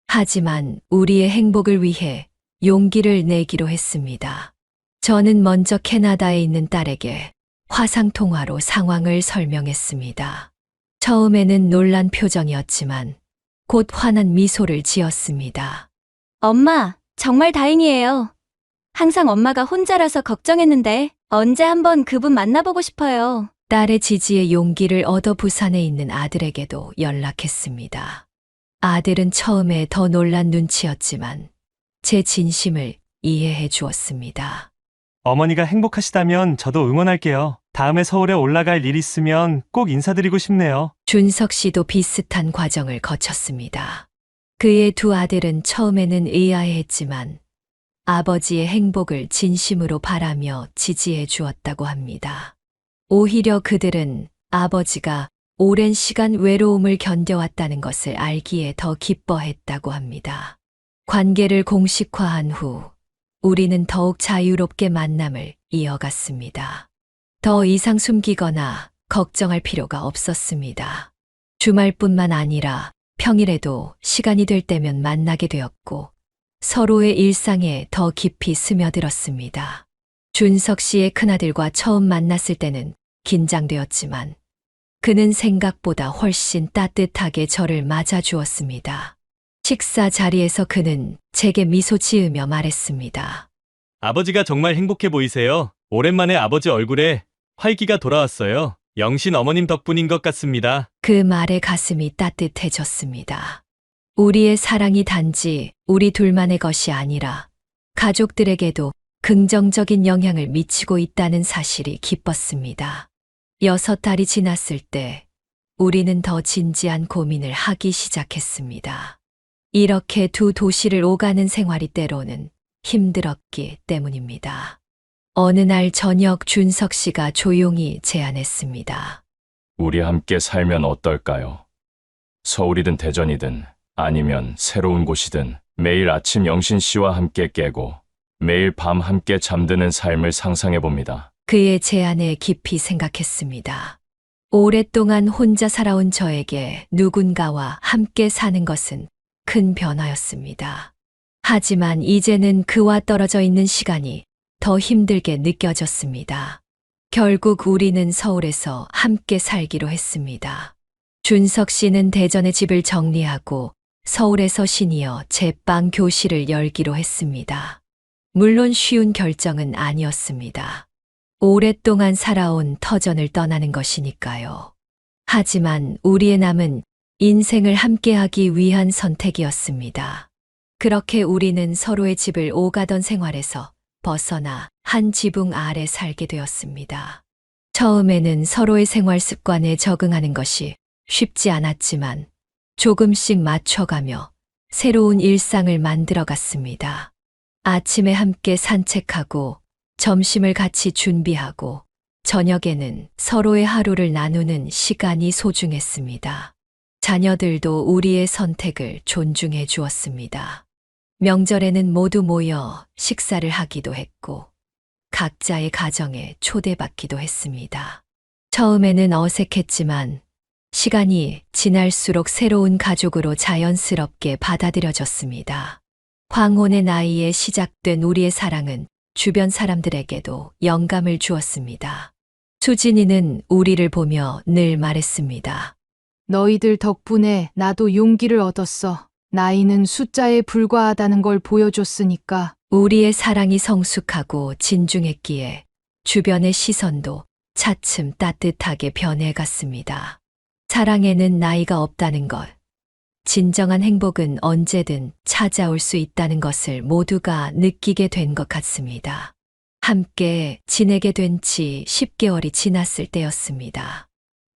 하지만 우리의 행복을 위해 용기를 내기로 했습니다. 저는 먼저 캐나다에 있는 딸에게 화상통화로 상황을 설명했습니다. 처음에는 놀란 표정이었지만 곧 환한 미소를 지었습니다. 엄마, 정말 다행이에요. 항상 엄마가 혼자라서 걱정했는데 언제 한번 그분 만나보고 싶어요. 딸의 지지에 용기를 얻어 부산에 있는 아들에게도 연락했습니다. 아들은 처음에 더 놀란 눈치였지만 제 진심을 이해해 주었습니다. 어머니가 행복하시다면 저도 응원할게요. 다음에 서울에 올라갈 일 있으면 꼭 인사드리고 싶네요. 준석 씨도 비슷한 과정을 거쳤습니다. 그의 두 아들은 처음에는 의아해했지만 아버지의 행복을 진심으로 바라며 지지해 주었다고 합니다. 오히려 그들은 아버지가 오랜 시간 외로움을 견뎌왔다는 것을 알기에 더 기뻐했다고 합니다. 관계를 공식화한 후 우리는 더욱 자유롭게 만남을 이어갔습니다. 더 이상 숨기거나 걱정할 필요가 없었습니다. 주말뿐만 아니라 평일에도 시간이 될 때면 만나게 되었고 서로의 일상에 더 깊이 스며들었습니다. 준석 씨의 큰아들과 처음 만났을 때는 긴장되었지만 그는 생각보다 훨씬 따뜻하게 저를 맞아주었습니다. 식사 자리에서 그는 제게 미소 지으며 말했습니다. 아버지가 정말 행복해 보이세요. 오랜만에 아버지 얼굴에 활기가 돌아왔어요. 영신 어머님 덕분인 것 같습니다. 그 말에 가슴이 따뜻해졌습니다. 우리의 사랑이 단지 우리 둘만의 것이 아니라 가족들에게도 긍정적인 영향을 미치고 있다는 사실이 기뻤습니다. 6달이 지났을 때 우리는 더 진지한 고민을 하기 시작했습니다. 이렇게 두 도시를 오가는 생활이 때로는 힘들었기 때문입니다. 어느 날 저녁 준석 씨가 조용히 제안했습니다. 우리 함께 살면 어떨까요? 서울이든 대전이든 아니면 새로운 곳이든 매일 아침 영신 씨와 함께 깨고 매일 밤 함께 잠드는 삶을 상상해 봅니다. 그의 제안에 깊이 생각했습니다. 오랫동안 혼자 살아온 저에게 누군가와 함께 사는 것은 큰 변화였습니다. 하지만 이제는 그와 떨어져 있는 시간이 더 힘들게 느껴졌습니다. 결국 우리는 서울에서 함께 살기로 했습니다. 준석 씨는 대전의 집을 정리하고 서울에서 시니어 제빵 교실을 열기로 했습니다. 물론 쉬운 결정은 아니었습니다. 오랫동안 살아온 터전을 떠나는 것이니까요. 하지만 우리의 남은 인생을 함께하기 위한 선택이었습니다. 그렇게 우리는 서로의 집을 오가던 생활에서 벗어나 한 지붕 아래 살게 되었습니다. 처음에는 서로의 생활 습관에 적응하는 것이 쉽지 않았지만 조금씩 맞춰가며 새로운 일상을 만들어갔습니다. 아침에 함께 산책하고 점심을 같이 준비하고 저녁에는 서로의 하루를 나누는 시간이 소중했습니다. 자녀들도 우리의 선택을 존중해 주었습니다. 명절에는 모두 모여 식사를 하기도 했고 각자의 가정에 초대받기도 했습니다. 처음에는 어색했지만 시간이 지날수록 새로운 가족으로 자연스럽게 받아들여졌습니다. 황혼의 나이에 시작된 우리의 사랑은 주변 사람들에게도 영감을 주었습니다. 수진이는 우리를 보며 늘 말했습니다. 너희들 덕분에 나도 용기를 얻었어. 나이는 숫자에 불과하다는 걸 보여줬으니까. 우리의 사랑이 성숙하고 진중했기에 주변의 시선도 차츰 따뜻하게 변해갔습니다. 사랑에는 나이가 없다는 것, 진정한 행복은 언제든 찾아올 수 있다는 것을 모두가 느끼게 된 것 같습니다. 함께 지내게 된 지 10개월이 지났을 때였습니다.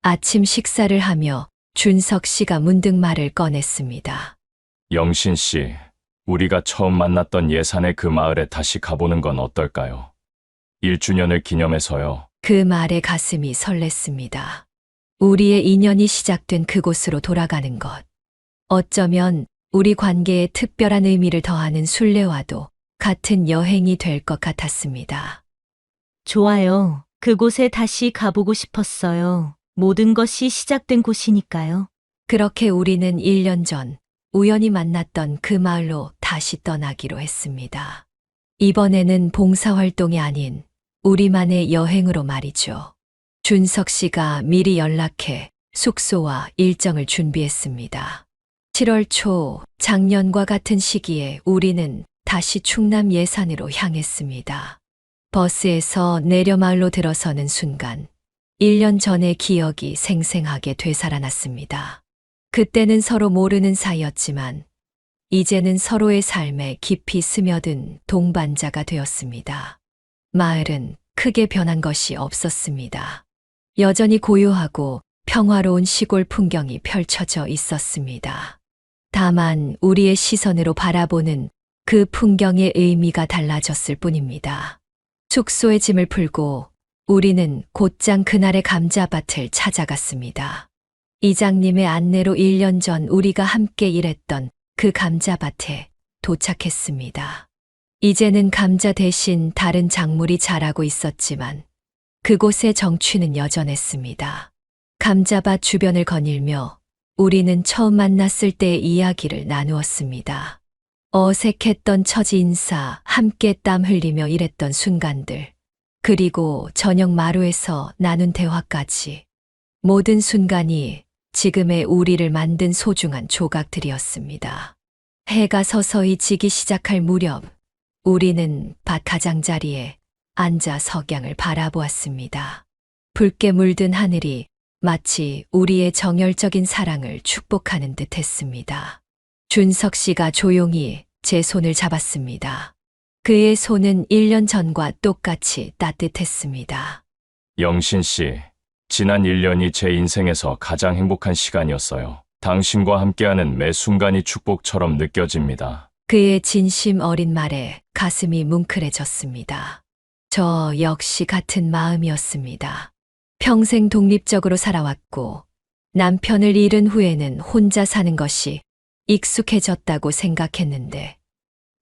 아침 식사를 하며 준석 씨가 문득 말을 꺼냈습니다. 영신 씨, 우리가 처음 만났던 예산의 그 마을에 다시 가보는 건 어떨까요? 1주년을 기념해서요. 그 말에 가슴이 설렜습니다. 우리의 인연이 시작된 그곳으로 돌아가는 것. 어쩌면 우리 관계에 특별한 의미를 더하는 순례와도 같은 여행이 될 것 같았습니다. 좋아요. 그곳에 다시 가보고 싶었어요. 모든 것이 시작된 곳이니까요. 그렇게 우리는 1년 전 우연히 만났던 그 마을로 다시 떠나기로 했습니다. 이번에는 봉사활동이 아닌 우리만의 여행으로 말이죠. 준석 씨가 미리 연락해 숙소와 일정을 준비했습니다. 7월 초 작년과 같은 시기에 우리는 다시 충남 예산으로 향했습니다. 버스에서 내려 마을로 들어서는 순간 1년 전의 기억이 생생하게 되살아났습니다. 그때는 서로 모르는 사이였지만 이제는 서로의 삶에 깊이 스며든 동반자가 되었습니다. 마을은 크게 변한 것이 없었습니다. 여전히 고요하고 평화로운 시골 풍경이 펼쳐져 있었습니다. 다만 우리의 시선으로 바라보는 그 풍경의 의미가 달라졌을 뿐입니다. 숙소에 짐을 풀고 우리는 곧장 그날의 감자밭을 찾아갔습니다. 이장님의 안내로 1년 전 우리가 함께 일했던 그 감자밭에 도착했습니다. 이제는 감자 대신 다른 작물이 자라고 있었지만 그곳의 정취는 여전했습니다. 감자밭 주변을 거닐며 우리는 처음 만났을 때의 이야기를 나누었습니다. 어색했던 첫 인사, 함께 땀 흘리며 일했던 순간들, 그리고 저녁 마루에서 나눈 대화까지. 모든 순간이 지금의 우리를 만든 소중한 조각들이었습니다. 해가 서서히 지기 시작할 무렵, 우리는 밭 가장자리에 앉아 석양을 바라보았습니다. 붉게 물든 하늘이 마치 우리의 정열적인 사랑을 축복하는 듯 했습니다. 준석 씨가 조용히 제 손을 잡았습니다. 그의 손은 1년 전과 똑같이 따뜻했습니다. 영신 씨, 지난 1년이 제 인생에서 가장 행복한 시간이었어요. 당신과 함께하는 매 순간이 축복처럼 느껴집니다. 그의 진심 어린 말에 가슴이 뭉클해졌습니다. 저 역시 같은 마음이었습니다. 평생 독립적으로 살아왔고 남편을 잃은 후에는 혼자 사는 것이 익숙해졌다고 생각했는데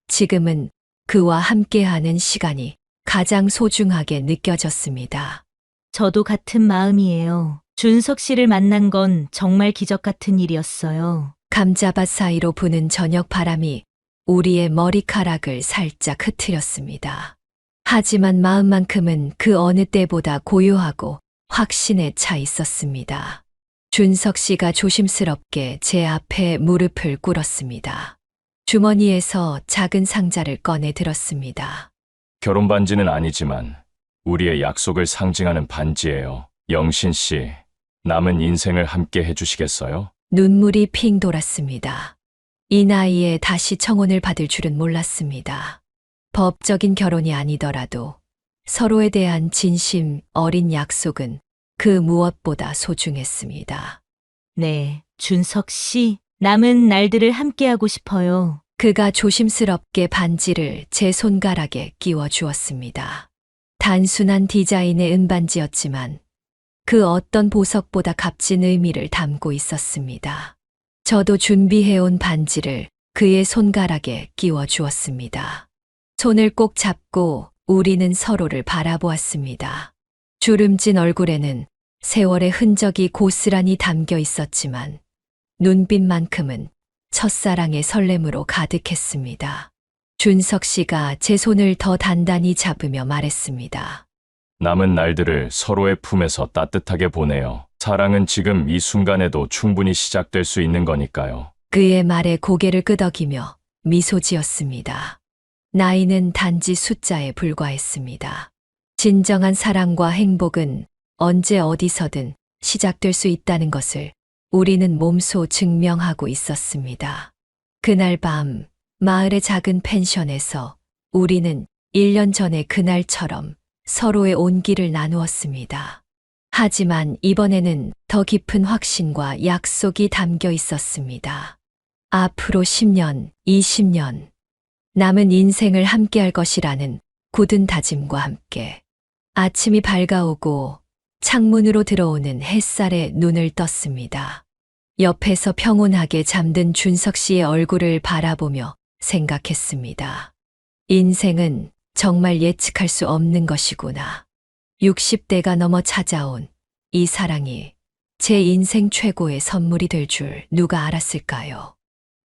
지금은 그와 함께하는 시간이 가장 소중하게 느껴졌습니다. 저도 같은 마음이에요. 준석 씨를 만난 건 정말 기적 같은 일이었어요. 감자밭 사이로 부는 저녁 바람이 우리의 머리카락을 살짝 흐트렸습니다. 하지만 마음만큼은 그 어느 때보다 고요하고 확신에 차 있었습니다. 준석 씨가 조심스럽게 제 앞에 무릎을 꿇었습니다. 주머니에서 작은 상자를 꺼내 들었습니다. 결혼 반지는 아니지만 우리의 약속을 상징하는 반지예요. 영신 씨, 남은 인생을 함께 해주시겠어요? 눈물이 핑 돌았습니다. 이 나이에 다시 청혼을 받을 줄은 몰랐습니다. 법적인 결혼이 아니더라도 서로에 대한 진심 어린 약속은 그 무엇보다 소중했습니다. 네, 준석 씨, 남은 날들을 함께하고 싶어요. 그가 조심스럽게 반지를 제 손가락에 끼워 주었습니다. 단순한 디자인의 은반지였지만 그 어떤 보석보다 값진 의미를 담고 있었습니다. 저도 준비해온 반지를 그의 손가락에 끼워 주었습니다. 손을 꼭 잡고 우리는 서로를 바라보았습니다. 주름진 얼굴에는 세월의 흔적이 고스란히 담겨 있었지만 눈빛만큼은 첫사랑의 설렘으로 가득했습니다. 준석 씨가 제 손을 더 단단히 잡으며 말했습니다. 남은 날들을 서로의 품에서 따뜻하게 보내요. 사랑은 지금 이 순간에도 충분히 시작될 수 있는 거니까요. 그의 말에 고개를 끄덕이며 미소 지었습니다. 나이는 단지 숫자에 불과했습니다. 진정한 사랑과 행복은 언제 어디서든 시작될 수 있다는 것을 우리는 몸소 증명하고 있었습니다. 그날 밤 마을의 작은 펜션에서 우리는 1년 전의 그날처럼 서로의 온기를 나누었습니다. 하지만 이번에는 더 깊은 확신과 약속이 담겨 있었습니다. 앞으로 10년, 20년, 남은 인생을 함께할 것이라는 굳은 다짐과 함께 아침이 밝아오고 창문으로 들어오는 햇살에 눈을 떴습니다. 옆에서 평온하게 잠든 준석 씨의 얼굴을 바라보며 생각했습니다. 인생은 정말 예측할 수 없는 것이구나. 60대가 넘어 찾아온 이 사랑이 제 인생 최고의 선물이 될 줄 누가 알았을까요?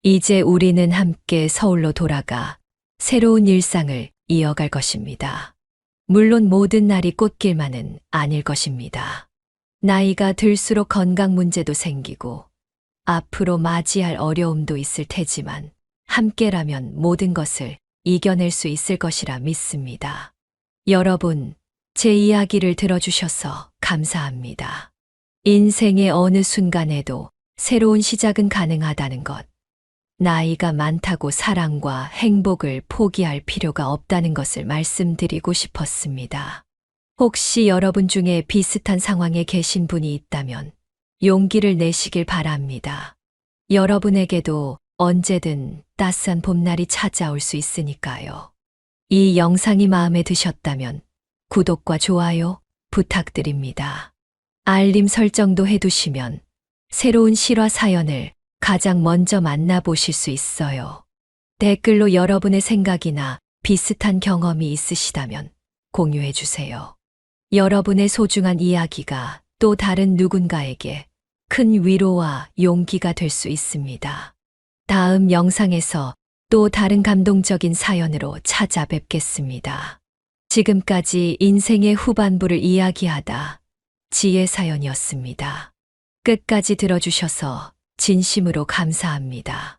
이제 우리는 함께 서울로 돌아가 새로운 일상을 이어갈 것입니다. 물론 모든 날이 꽃길만은 아닐 것입니다. 나이가 들수록 건강 문제도 생기고 앞으로 맞이할 어려움도 있을 테지만 함께라면 모든 것을 이겨낼 수 있을 것이라 믿습니다. 여러분, 제 이야기를 들어주셔서 감사합니다. 인생의 어느 순간에도 새로운 시작은 가능하다는 것. 나이가 많다고 사랑과 행복을 포기할 필요가 없다는 것을 말씀드리고 싶었습니다. 혹시 여러분 중에 비슷한 상황에 계신 분이 있다면 용기를 내시길 바랍니다. 여러분에게도 언제든 따스한 봄날이 찾아올 수 있으니까요. 이 영상이 마음에 드셨다면 구독과 좋아요 부탁드립니다. 알림 설정도 해두시면 새로운 실화 사연을 가장 먼저 만나보실 수 있어요. 댓글로 여러분의 생각이나 비슷한 경험이 있으시다면 공유해 주세요. 여러분의 소중한 이야기가 또 다른 누군가에게 큰 위로와 용기가 될 수 있습니다. 다음 영상에서 또 다른 감동적인 사연으로 찾아뵙겠습니다. 지금까지 인생의 후반부를 이야기하다 지혜 사연이었습니다. 끝까지 들어주셔서 진심으로 감사합니다.